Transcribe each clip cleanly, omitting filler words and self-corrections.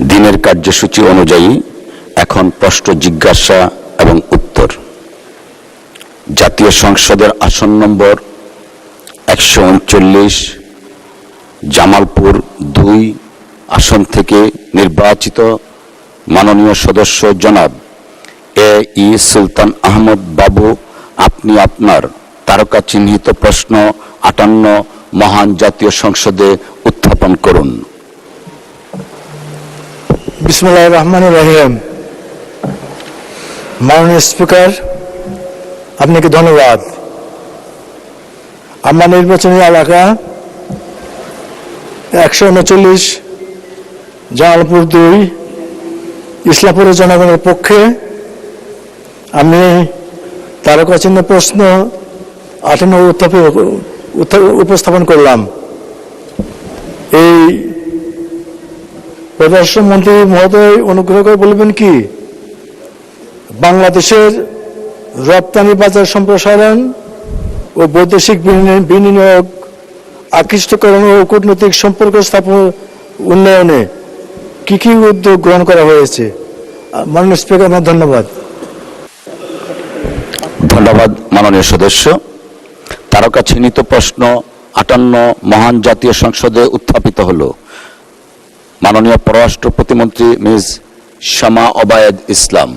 দিনের কার্যসূচি অনুযায়ী এখন প্রশ্ন জিজ্ঞাসা এবং উত্তর। জাতীয় সংসদের আসন নম্বর 139 জামালপুর 2 আসন থেকে নির্বাচিত মাননীয় সদস্য জনাব এ.ই. সুলতান আহমদ বাবু, আপনি আপনার তারকা চিহ্নিত প্রশ্ন 58 মহান জাতীয় সংসদে উত্থাপন করুন। বিসমিল্লাহির রহমানির রহিম। মাননীয় স্পিকার, আপনাকে ধন্যবাদ। আমার নির্বাচনী এলাকা 139 জামালপুর 2 ইসলামপুরের জনগণের পক্ষে আমি তারকা চিহ্ন প্রশ্ন 58 উপস্থাপন করলাম। এই প্রধানমন্ত্রী মহোদয় অনুগ্রহ করে বলবেন কি বাংলাদেশের রপ্তানি বাজার সম্প্রসারণ ও বৈদেশিক বিনিয়োগ আকৃষ্টকরণ ও কূটনৈতিক সম্পর্ক স্থাপন উন্নয়নে কি কি উদ্যোগ গ্রহণ করা হয়েছে? মাননীয় স্পিকার, আমার ধন্যবাদ। ধন্যবাদ মাননীয় সদস্য। তারকা চিহ্নিত প্রশ্ন 58 মহান জাতীয় সংসদে উত্থাপিত হলো। মাননীয় পররাষ্ট্র প্রতিমন্ত্রী মিস শামা ওবায়েদ ইসলাম।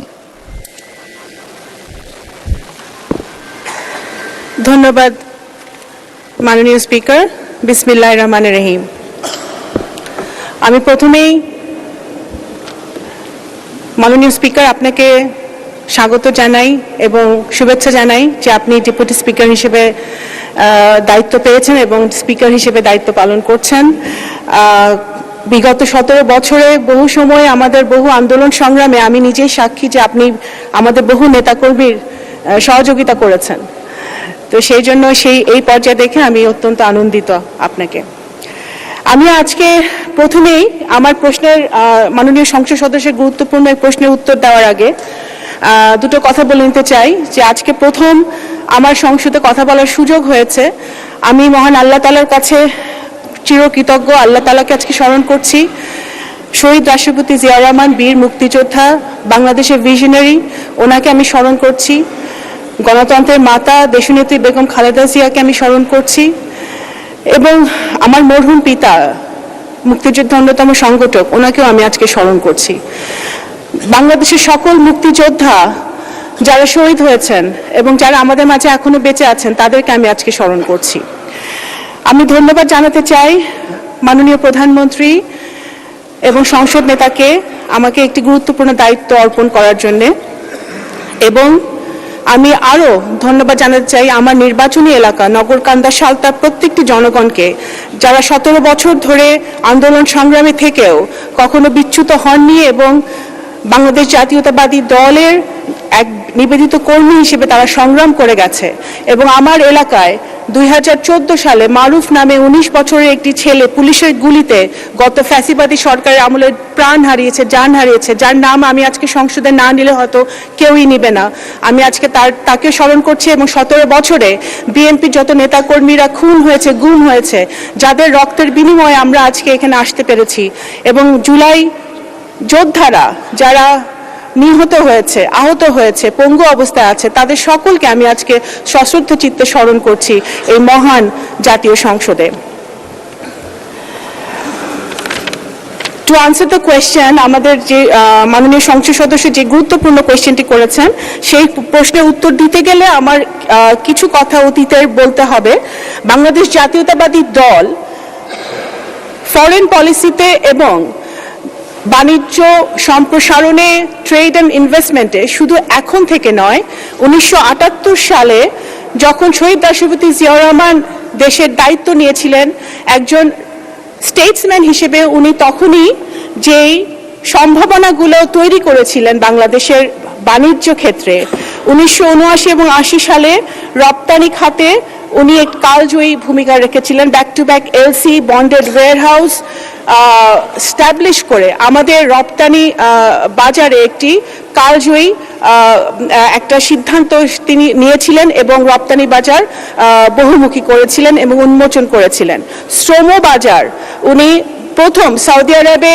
ধন্যবাদ মাননীয় স্পিকার। বিসমিল্লাহির রহমানির রহিম। আমি প্রথমেই মাননীয় স্পিকার আপনাকে স্বাগত জানাই এবং শুভেচ্ছা জানাই যে আপনি ডেপুটি স্পিকার হিসেবে দায়িত্ব পেয়েছেন এবং স্পিকার হিসেবে দায়িত্ব পালন করছেন। বিগত 17 বছরে বহু সময় আমাদের বহু আন্দোলন সংগ্রামে আমি নিজেই সাক্ষী যে আপনি আমাদের বহু নেতাকর্মীর সহযোগিতা করেছেন। তো সেই জন্য এই পর্যায়ে দেখে আমি অত্যন্ত আনন্দিত আপনাকে। আমি আজকে প্রথমেই আমার প্রশ্নের মাননীয় সংসদ সদস্যের গুরুত্বপূর্ণ প্রশ্নের উত্তর দেওয়ার আগে দুটো কথা বলে নিতে চাই যে আজকে প্রথম আমার সংসদে কথা বলার সুযোগ হয়েছে। আমি মহান আল্লাহ তাআলার কাছে চিরকৃতজ্ঞ। আল্লাহ তাআলাকে আজকে স্মরণ করছি। শহীদ রাষ্ট্রপতি জিয়া রহমান বীর মুক্তিযোদ্ধা, বাংলাদেশের ভিশনারি, ওনাকে আমি স্মরণ করছি। গণতন্ত্রের মাতা দেশনেত্রী বেগম খালেদা জিয়াকে আমি স্মরণ করছি এবং আমার মরহুম পিতা মুক্তিযুদ্ধের অন্যতম সংগঠক, ওনাকেও আমি আজকে স্মরণ করছি। বাংলাদেশের সকল মুক্তিযোদ্ধা যারা শহীদ হয়েছেন এবং যারা আমাদের মাঝে এখনো বেঁচে আছেন তাদেরকে আমি আজকে স্মরণ করছি। আমি ধন্যবাদ জানাতে চাই মাননীয় প্রধানমন্ত্রী এবং সংসদ নেতাকে আমাকে একটি গুরুত্বপূর্ণ দায়িত্ব অর্পণ করার জন্যে, এবং আমি আরও ধন্যবাদ জানাতে চাই আমার নির্বাচনী এলাকা নগরকান্দা সালতার প্রত্যেকটি জনগণকে যারা 17 বছর ধরে আন্দোলন সংগ্রামে থেকেও কখনো বিচ্যুত হননি এবং বাংলাদেশ জাতীয়তাবাদী দলের এক নিবেদিত কর্মী হিসেবে তারা সংগ্রাম করে গেছে। এবং আমার এলাকায় 2014 সালে মারুফ নামে 19 বছরের একটি ছেলে পুলিশের গুলিতে গত ফ্যাসিবাদী সরকারের আমলে প্রাণ হারিয়েছে, জান হারিয়েছে, যার নাম আমি আজকে সংসদে না নিলে হয়তো কেউই নিবে না। আমি আজকে তাকে স্মরণ করছি এবং 17 বছরে বিএনপি যত নেতাকর্মীরা খুন হয়েছে, গুম হয়েছে, যাদের রক্তের বিনিময়ে আমরা আজকে এখানে আসতে পেরেছি, এবং জুলাই যোদ্ধারা যারা নিহত হয়েছে, আহত হয়েছে, পঙ্গু অবস্থায় আছে, তাদের সকলকে আমি আজকে সশ্রদ্ধ চিত্তে স্মরণ করছি এই মহান জাতীয় সংসদে। টু আনসার দ্য কোয়েশ্চেন, আমাদের যে মাননীয় সংসদ সদস্য যে গুরুত্বপূর্ণ কোয়েশ্চেনটি করেছেন সেই প্রশ্নের উত্তর দিতে গেলে আমার কিছু কথা অতীতের বলতে হবে। বাংলাদেশ জাতীয়তাবাদী দল ফরেন পলিসিতে এবং বাণিজ্য সম্প্রসারণে, ট্রেড অ্যান্ড ইনভেস্টমেন্টে শুধু এখন থেকে নয়, 1978 সালে যখন শহীদ রাষ্ট্রপতি জিয়া রহমান দেশের দায়িত্ব নিয়েছিলেন একজন স্টেটসম্যান হিসেবে, উনি তখনই যেই সম্ভাবনাগুলো তৈরি করেছিলেন বাংলাদেশের বাণিজ্য ক্ষেত্রে, 1979 এবং 80 সালে রপ্তানি খাতে উনি এক কালজয়ী ভূমিকা রেখেছিলেন। Back to back LC bonded warehouse establish করে আমাদের রপ্তানি বাজারে একটি কালজয়ী একটা সিদ্ধান্ত তিনি নিয়েছিলেন এবং রপ্তানি বাজার বহুমুখী করেছিলেন এবং উন্মোচন করেছিলেন। শ্রম বাজার উনি প্রথম সৌদি আরবে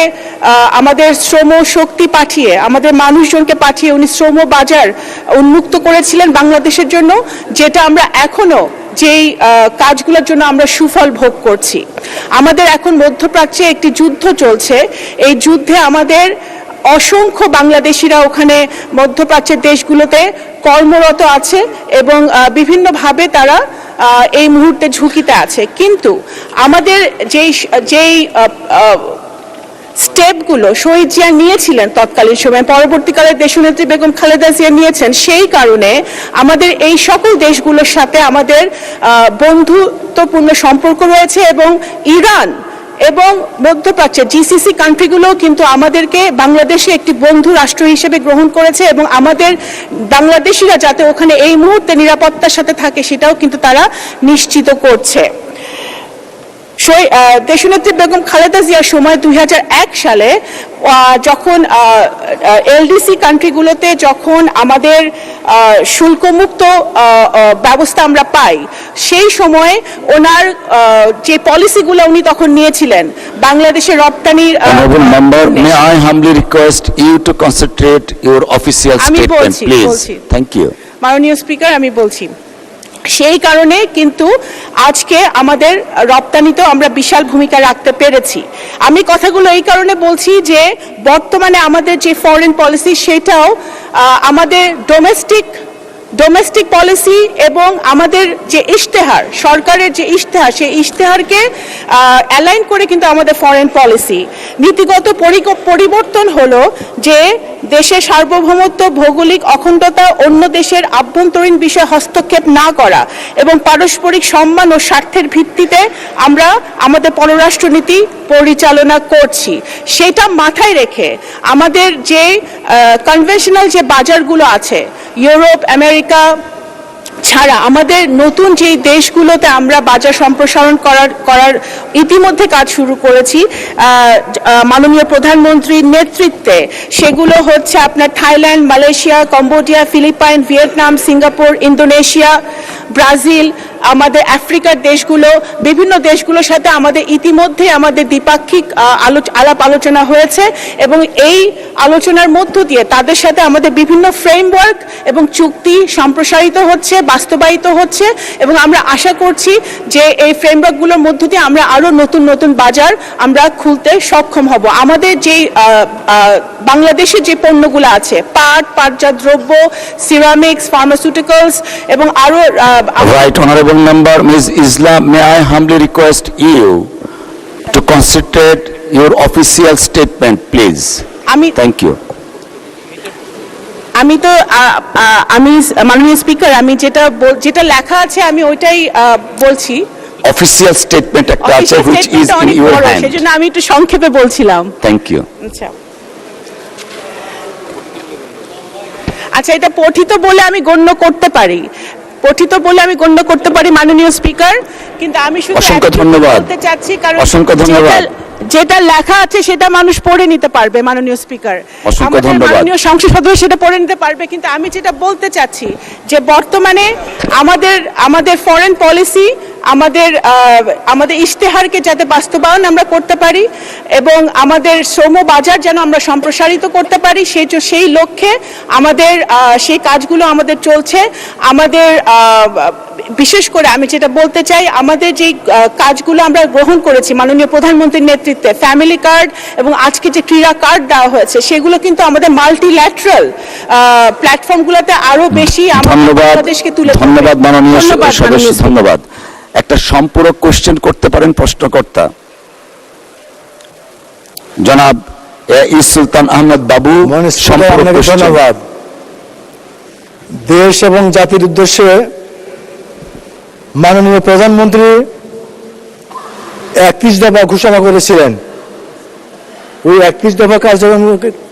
আমাদের শ্রম শক্তি পাঠিয়ে, আমাদের মানুষজনকে পাঠিয়ে উনি শ্রম বাজার উন্মুক্ত করেছিলেন বাংলাদেশের জন্য, যেটা আমরা এখনো যেই কাজগুলোর জন্য আমরা সুফল ভোগ করছি। আমাদের এখন মধ্যপ্রাচ্যে একটি যুদ্ধ চলছে, এই যুদ্ধে আমাদের অসংখ্য বাংলাদেশিরা ওখানে মধ্যপ্রাচ্যের দেশগুলোতে কর্মরত আছে এবং বিভিন্নভাবে তারা এই মুহূর্তে ঝুঁকিতে আছে। কিন্তু আমাদের যেই স্টেপগুলো শহীদ জিয়া নিয়েছিলেন তৎকালীন সময়, পরবর্তীকালে দেশনেত্রী বেগম খালেদা জিয়া নিয়েছেন, সেই কারণে আমাদের এই সকল দেশগুলোর সাথে আমাদের বন্ধুত্বপূর্ণ সম্পর্ক রয়েছে এবং ইরান এবং মধ্যপ্রাচ্যের জিসিসি কান্ট্রিগুলোও কিন্তু আমাদেরকে বাংলাদেশে একটি বন্ধু রাষ্ট্র হিসেবে গ্রহণ করেছে এবং আমাদের বাংলাদেশিরা যাতে ওখানে এই মুহূর্তে নিরাপত্তার সাথে থাকে সেটাও কিন্তু তারা নিশ্চিত করছে। দেশনেত্রী বেগম খালেদা জিয়ার সময় 2001 সালে যখন এলডিসি কান্ট্রিগুলোতে যখন আমাদের শুল্কমুক্ত ব্যবস্থা আমরা পাই, সেই সময় ওনার যে পলিসিগুলো উনি তখন নিয়েছিলেন বাংলাদেশের রপ্তানির। Honorable member, may I humbly request you to concentrate your official statement, please? Thank you. মাননীয় স্পিকার, আমি বলছি সেই কারণে কিন্তু আজকে আমাদের রপ্তানিতেও আমরা বিশাল ভূমিকা রাখতে পেরেছি। আমি কথাগুলো এই কারণে বলছি যে বর্তমানে আমাদের যে ফরেন পলিসি সেটাও আমাদের ডোমেস্টিক পলিসি এবং আমাদের যে ইশতেহার, সরকারের যে ইশতেহার, সেই ইশতেহারকে অ্যালাইন করে কিন্তু আমাদের ফরেন পলিসি নীতিগত পরিবর্তন হলো যে দেশের সার্বভৌমত্ব, ভৌগোলিক অখণ্ডতা, অন্য দেশের আভ্যন্তরীণ বিষয়ে হস্তক্ষেপ না করা এবং পারস্পরিক সম্মান ও স্বার্থের ভিত্তিতে আমরা আমাদের পররাষ্ট্রনীতি পরিচালনা করছি। সেটা মাথায় রেখে আমাদের যে কনভেনশনাল যে বাজারগুলো আছে, ইউরোপ, আমেরিকা ছাড়া আমাদের নতুন যে দেশগুলোতে আমরা বাজার সম্প্রসারণ করার ইতিমধ্যে কাজ শুরু করেছি মাননীয় প্রধানমন্ত্রীর নেতৃত্বে, সেগুলো হচ্ছে আপনার Thailand, Malaysia, Cambodia, Philippines, Vietnam, Singapore, Indonesia, Brazil, আমাদের আফ্রিকার দেশগুলো, বিভিন্ন দেশগুলোর সাথে আমাদের ইতিমধ্যে আমাদের দ্বিপাক্ষিক আলাপ আলোচনা হয়েছে এবং এই আলোচনার মধ্য দিয়ে তাদের সাথে আমাদের বিভিন্ন ফ্রেমওয়ার্ক এবং চুক্তি সম্প্রসারিত হচ্ছে, বাস্তবায়িত হচ্ছে এবং আমরা আশা করছি যে এই ফ্রেমওয়ার্কগুলোর মধ্য দিয়ে আমরা আরো নতুন নতুন বাজার আমরা খুলতে সক্ষম হব। আমাদের যে বাংলাদেশের যে পণ্যগুলো আছে, পাটজাত দ্রব্য, সিরামিক্স, ফার্মাসিউটিক্যালস এবং আরো Right, honorable member, Ms. Islam, may I humbly request you to concentrate your official statement, please? Thank you. আমি মাননীয় স্পিকার, আমি যেটা লেখা আছে আমি ওইটাই বলছি। Official statement একটা আছে which is in your hand. সেজন্য আমি একটু সংক্ষেপে বলছিলাম। Thank you. আচ্ছা, এটা পঠিত বলে আমি গণ্য করতে পারি মাননীয় স্পিকার, কিন্তু আমি শুধু অসংখ্য ধন্যবাদ বলতে চাচ্ছি কারণ অসংখ্য ধন্যবাদ। যেটা লেখা আছে সেটা মানুষ পড়ে নিতে পারবে মাননীয় স্পিকার, অসংখ্য ধন্যবাদ। মাননীয় সংসদ সদস্য সেটা পড়ে নিতে পারবে, কিন্তু আমি যেটা বলতে চাচ্ছি যে বর্তমানে আমাদের ফরেন পলিসি, আমাদের ইশতেহারকে যাতে বাস্তবায়ন আমরা করতে পারি এবং আমাদের শ্রম বাজার যেন আমরা সম্প্রসারিত করতে পারি, সেই লক্ষ্যে আমাদের সেই কাজগুলো আমাদের চলছে। আমাদের বিশেষ করে আমি যেটা বলতে চাই, আমাদের যে কাজগুলো আমরা গ্রহণ করেছি মাননীয় প্রধানমন্ত্রীর নেতৃত্বে, ফ্যামিলি কার্ড এবং আজকে যে ক্রীড়া কার্ড দেওয়া হয়েছে, সেগুলো কিন্তু আমাদের মাল্টিল্যাটারাল প্ল্যাটফর্মগুলোতে আরো বেশি বাংলাদেশকে তুলে ধরবে। ধন্যবাদ মাননীয় সদস্য, ধন্যবাদ। একটা সম্পূরক কোশ্চেন করতে পারেন প্রশ্নকর্তা জনাব ই সুলতান আহমেদ বাবু। ধন্যবাদ। দেশ এবং জাতির উদ্দেশ্যে মাননীয় প্রধানমন্ত্রী 31 দফা ঘোষণা করেছিলেন। ওই 31 দফা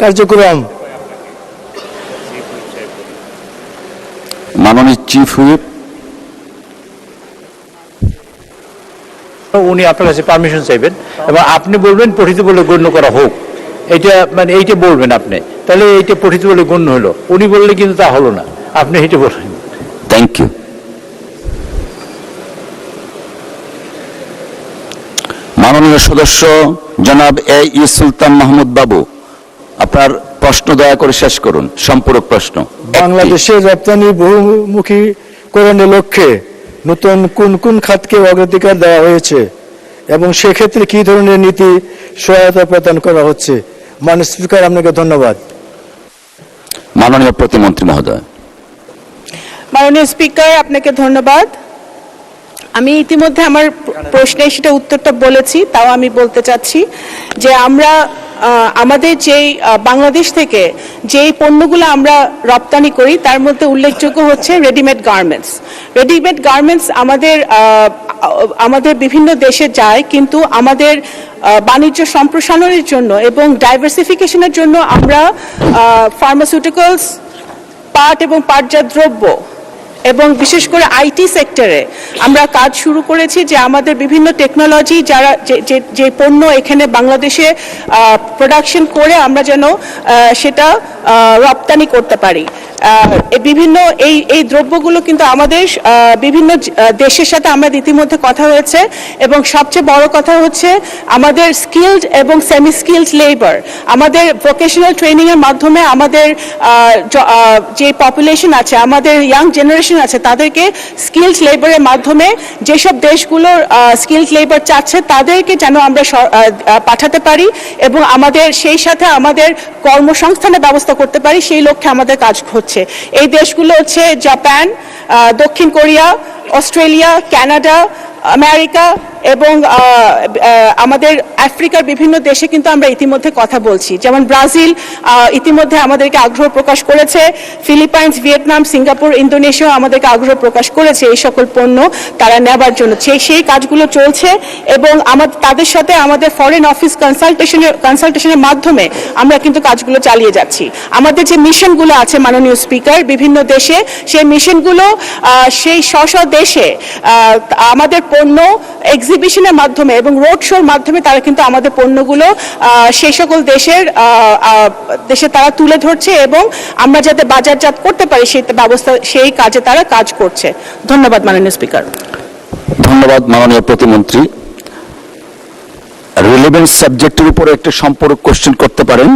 কার্যক্রম মাননীয় চিফ হুইপ, উনি আপনার কাছে পারমিশন চাইবেন এবং আপনি বলবেন পঠিত বলে গণ্য করা হোক, এটা মানে এইটা বলবেন আপনি, তাহলে এইটা পঠিত বলে গণ্য হলো। উনি বললে কিন্তু তা হলো না, আপনি এইটা বলবেন। Thank you. মাননীয় মাননীয় সদস্য জনাব ই সুলতান মাহমুদ বাবু, আপনার প্রশ্ন দয়া করে শেষ করুন। সম্পূরক প্রশ্ন। বাংলাদেশের রপ্তানি বহুমুখীকরণের লক্ষ্যে নতুন কোন কোন খাতকে অগ্রাধিকার দেওয়া হয়েছে এবং সেক্ষেত্রে কি ধরনের নীতি সহায়তা প্রদান করা হচ্ছে? মাননীয় স্পিকার, আপনাকে ধন্যবাদ। মাননীয় প্রতিমন্ত্রী মহোদয়। মাননীয় স্পিকার, আপনাকে ধন্যবাদ। আমি ইতিমধ্যে আমার প্রশ্নে সেটা উত্তরটা বলেছি, তাও আমি বলতে চাচ্ছি যে আমরা আমাদের যেই বাংলাদেশ থেকে যেই পণ্যগুলো আমরা রপ্তানি করি তার মধ্যে উল্লেখযোগ্য হচ্ছে রেডিমেড গার্মেন্টস। রেডিমেড গার্মেন্টস আমাদের বিভিন্ন দেশে যায়, কিন্তু আমাদের বাণিজ্য সম্প্রসারণের জন্য এবং ডাইভার্সিফিকেশনের জন্য আমরা ফার্মাসিউটিক্যালস, পাট এবং পাটজাত দ্রব্য এবং বিশেষ করে আইটি সেক্টরে আমরা কাজ শুরু করেছি, যে আমাদের বিভিন্ন টেকনোলজি যারা যে পণ্য এখানে বাংলাদেশে প্রোডাকশন করে আমরা যেন সেটা রপ্তানি করতে পারি। বিভিন্ন এই দ্রব্যগুলো কিন্তু আমাদের বিভিন্ন দেশের সাথে আমরা ইতিমধ্যে কথা হয়েছে, এবং সবচেয়ে বড় কথা হচ্ছে আমাদের স্কিলড এবং সেমি স্কিলড লেবার, আমাদের ভোকেশনাল ট্রেনিংয়ের মাধ্যমে আমাদের যে পপুলেশন আছে, আমাদের ইয়াং জেনারেশন আছে, তাদেরকে স্কিলড লেবারের মাধ্যমে যেসব দেশগুলোর স্কিলড লেবার চাচ্ছে তাদেরকে যেন আমরা পাঠাতে পারি এবং আমাদের সেই সাথে আমাদের কর্মসংস্থানের ব্যবস্থা করতে পারি, সেই লক্ষ্যে আমাদের কাজ হচ্ছে। এই দেশগুলো হচ্ছে জাপান, দক্ষিণ কোরিয়া, অস্ট্রেলিয়া, কানাডা, আমেরিকা এবং আমাদের আফ্রিকার বিভিন্ন দেশে কিন্তু আমরা ইতিমধ্যে কথা বলছি। যেমন ব্রাজিল ইতিমধ্যে আমাদেরকে আগ্রহ প্রকাশ করেছে, ফিলিপাইন্স, ভিয়েতনাম, সিঙ্গাপুর, ইন্দোনেশিয়া আমাদেরকে আগ্রহ প্রকাশ করেছে এই সকল পণ্য তারা নেবার জন্য। সেই কাজগুলো চলছে এবং তাদের সাথে আমাদের ফরেন অফিস কনসালটেশনের মাধ্যমে আমরা কিন্তু কাজগুলো চালিয়ে যাচ্ছি। আমাদের যে মিশনগুলো আছে মাননীয় স্পিকার বিভিন্ন দেশে, সেই মিশনগুলো সেই স্ব দেশে আমাদের পণ্য এক্সিবিশনের মাধ্যমে এবং রোড শোর মাধ্যমে তারা কিন্তু আমাদের পণ্যগুলো সেই সকল দেশে তারা তুলে ধরছে এবং আমরা যাতে বাজারজাত করতে পারি সেই কাজে তারা কাজ করছে। ধন্যবাদ মাননীয় স্পিকার। ধন্যবাদ মাননীয় প্রতিমন্ত্রী। রিলেভেন্ট সাবজেক্টের উপরে একটি সম্পূরক কোশ্চেন করতে পারেন।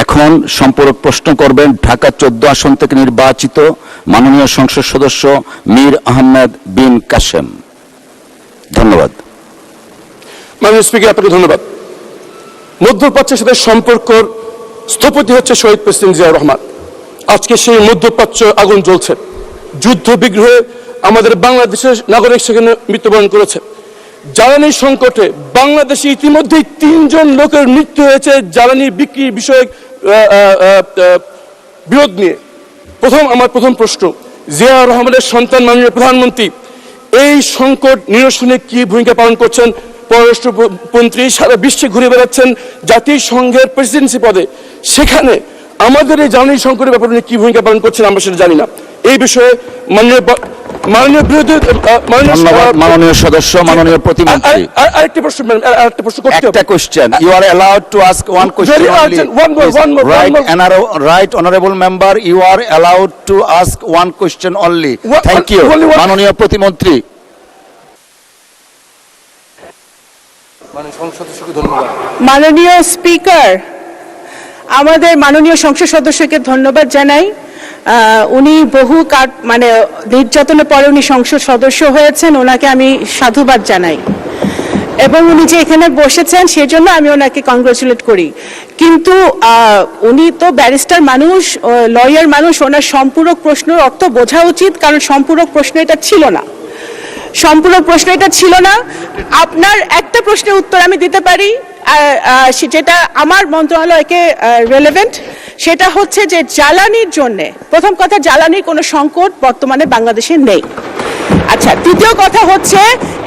এখন সম্পূরক প্রশ্ন করবেন ঢাকা 14 আসন থেকে নির্বাচিত মাননীয় সংসদ সদস্য মীর আহমেদ বিন কাসেম। ধন্যবাদ। মাননীয় স্পিকার, আপনাকে ধন্যবাদ। মধ্যপ্রাচ্যের সাথে সম্পর্ক স্থপতি হচ্ছে শহীদ প্রেসিডেন্ট জিয়াউর রহমান। আজকে সেই মধ্যপ্রাচ্য আগুন জ্বলছে, যুদ্ধ বিগ্রহে আমাদের বাংলাদেশের নাগরিক সেখানে মৃত্যুবরণ করেছে। জ্বালানি সংকটে বাংলাদেশে ইতিমধ্যেই 3 জন লোকের মৃত্যু হয়েছে জ্বালানি বিক্রি বিষয়ক বিরোধ নিয়ে। আমার প্রথম প্রশ্ন, জিয়াউর রহমানের সন্তান মাননীয় প্রধানমন্ত্রী এই সংকট নিরসনে কি ভূমিকা পালন করছেন? পররাষ্ট্রমন্ত্রী সারা বিশ্বে ঘুরে বেড়াচ্ছেন জাতিসংঘের প্রেসিডেন্সি পদে, সেখানে আমাদের এই জ্বালানি সংকটের ব্যাপারে উনি কি ভূমিকা পালন করছেন আমরা সেটা জানি না। এই বিষয়ে মাননীয় সদস্য, মাননীয় প্রতিমন্ত্রী, আরেকটি প্রশ্ন করতে হবে। একটা question, you are allowed to ask one question only. Right honorable member, you are allowed to ask one question only. Thank you. মাননীয় প্রতিমন্ত্রী। মাননীয় স্পিকার, আমাদের মাননীয় সংসদ সদস্যকে ধন্যবাদ জানাই। উনি বহু নির্যাতনের পরে উনি সংসদ সদস্য হয়েছেন, ওনাকে আমি সাধুবাদ জানাই এবং উনি যে এখানে বসেছেন সেজন্য আমি ওনাকে কংগ্রেচুলেট করি। কিন্তু উনি তো ব্যারিস্টার মানুষ, লয়ার মানুষ, ওনার সম্পূরক প্রশ্নের অর্থ বোঝা উচিত, কারণ সম্পূরক প্রশ্ন এটা ছিল না। সম্পূরক প্রশ্ন এটা ছিল না। আপনার একটা প্রশ্নের উত্তর আমি দিতে পারি যেটা আমার মন্ত্রণালয়কে রেলেভেন্ট, সেটা হচ্ছে যে জ্বালানির জন্য, প্রথম কথা, জ্বালানির কোনো সংকট বর্তমানে বাংলাদেশে নেই। আচ্ছা, দ্বিতীয় কথা হচ্ছে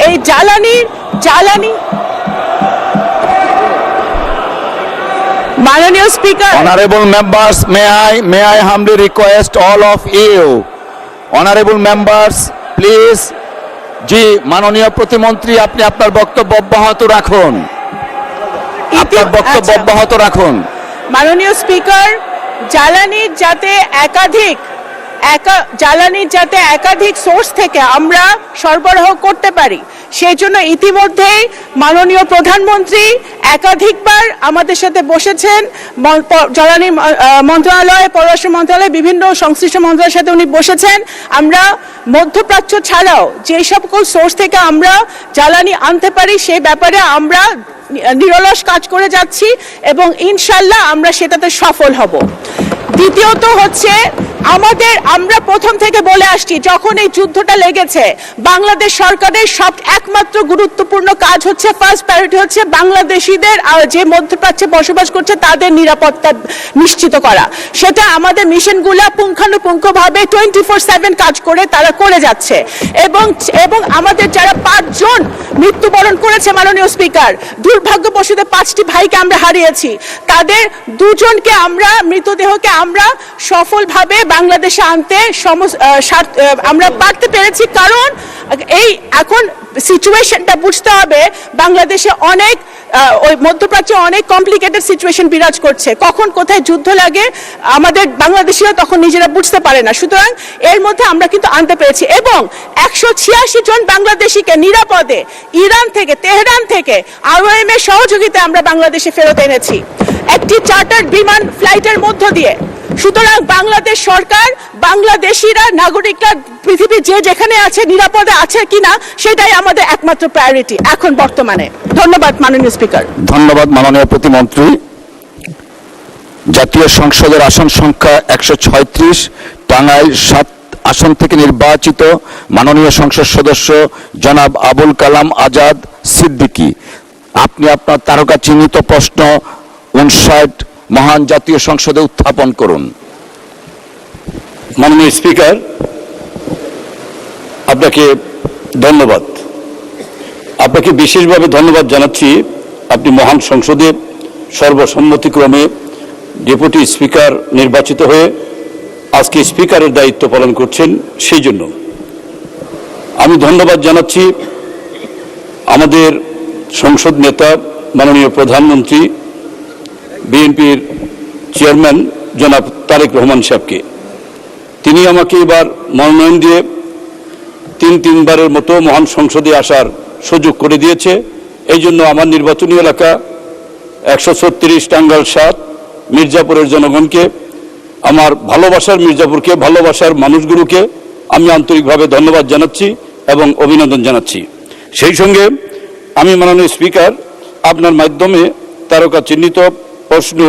এই জ্বালানি মাননীয় speaker, Honorable members, may I humbly request all of you, honorable members, please, জি মাননীয় প্রতিমন্ত্রী, আপনি আপনার বক্তব্য অব্যাহত রাখুন, আপনার বক্তব্য অব্যাহত রাখুন। মাননীয় স্পিকার, জ্বালানির যাতে একাধিক জ্বালানির যাতে একাধিক সোর্স থেকে আমরা সরবরাহ করতে পারি, সেই জন্য ইতিমধ্যেই মাননীয় প্রধানমন্ত্রী একাধিকবার আমাদের সাথে বসেছেন। জ্বালানি মন্ত্রণালয়, পররাষ্ট্র মন্ত্রণালয়, বিভিন্ন সংশ্লিষ্ট মন্ত্রণালয়ের সাথে উনি বসেছেন। আমরা মধ্যপ্রাচ্য ছাড়াও যে সকল সোর্স থেকে আমরা জ্বালানি আনতে পারি সেই ব্যাপারে আমরা নিরলস কাজ করে যাচ্ছি এবং ইনশাল্লাহ আমরা সেটাতে সফল হব। দ্বিতীয়ত হচ্ছে আমরা প্রথম থেকে বলে আসছি, যখন এই যুদ্ধটা লেগেছে বাংলাদেশ সরকারের একমাত্র গুরুত্বপূর্ণ কাজ হচ্ছে, ফার্স্ট প্রায়োরিটি হচ্ছে বাংলাদেশিদের যে মধ্যপ্রাচ্যে বসবাস করছে তাদের নিরাপত্তা নিশ্চিত করা। সেটা আমাদের মিশনগুলা পুঙ্খানুপুঙ্খভাবে 24/7 কাজ করে তারা করে যাচ্ছে এবং আমাদের যারা 5 জন মৃত্যুবরণ করেছে মাননীয় স্পিকার, দুর্ভাগ্যবশত 5টি ভাইকে আমরা হারিয়েছি, তাদের 2 জনকে আমরা মৃতদেহকে আমরা সফলভাবে বাংলাদেশে আনতে আমরা পারতে পেরেছি। কারণ এই এখন সিচুয়েশনটা বুঝতে হবে, বাংলাদেশে অনেক ওই মধ্যপ্রাচ্যে অনেক কমপ্লিকেটেড সিচুয়েশন বিরাজ করছে, কখন কোথায় যুদ্ধ লাগে আমাদের বাংলাদেশিরা তখন নিজেরা বুঝতে পারে না। সুতরাং এর মধ্যে আমরা কিন্তু আনতে পেরেছি এবং 186 জন বাংলাদেশিকে নিরাপদে ইরান থেকে, তেহরান থেকে আইওএম এর সহযোগিতায় আমরা বাংলাদেশে ফেরত এনেছি একটি চার্টার্ড বিমান ফ্লাইটের মধ্য দিয়ে। সুতরাং বাংলাদেশ সরকার, বাংলাদেশিরা, নাগরিকরা পৃথিবীর যেখানে আছে নিরাপদে আছে কিনা সেটাই আমাদের একমাত্র প্রায়োরিটি এখন বর্তমানে। ধন্যবাদ মাননীয় স্পিকার। ধন্যবাদ মাননীয় প্রতিমন্ত্রী। জাতীয় সংসদের আসন সংখ্যা 136, টাঙ্গাইল 7 আসন থেকে নির্বাচিত মাননীয় সংসদ সদস্য জনাব আবুল কালাম আজাদ সিদ্দিকী, আপনি আপনার তারকা চিহ্নিত প্রশ্ন 59 মহান জাতীয় সংসদে উত্থাপন করুন। মাননীয় স্পিকার, আপনাকে ধন্যবাদ। আপনাকে বিশেষভাবে ধন্যবাদ জানাচ্ছি, আপনি মহান সংসদে সর্বসম্মতিক্রমে ডেপুটি স্পিকার নির্বাচিত হয়ে আজকে স্পিকারের দায়িত্ব পালন করছেন, সেই জন্য আমি ধন্যবাদ জানাচ্ছি আমাদের সংসদ নেতা মাননীয় প্রধানমন্ত্রী, বিএনপির চেয়ারম্যান জনাব তারেক রহমান সাহেবকে। তিনি আমাকে এবার মনোনয়ন দিয়ে তিনবারের মতো মহান সংসদে আসার সুযোগ করে দিয়েছে। এই জন্য আমার নির্বাচনী এলাকা 136 টাঙ্গাইল 7 মির্জাপুরের জনগণকে, আমার ভালোবাসার মির্জাপুরকে, ভালোবাসার মানুষগুলোকে আমি আন্তরিকভাবে ধন্যবাদ জানাচ্ছি এবং অভিনন্দন জানাচ্ছি। সেই সঙ্গে আমি মাননীয় স্পিকার আপনার মাধ্যমে তারকা চিহ্নিত প্রশ্ন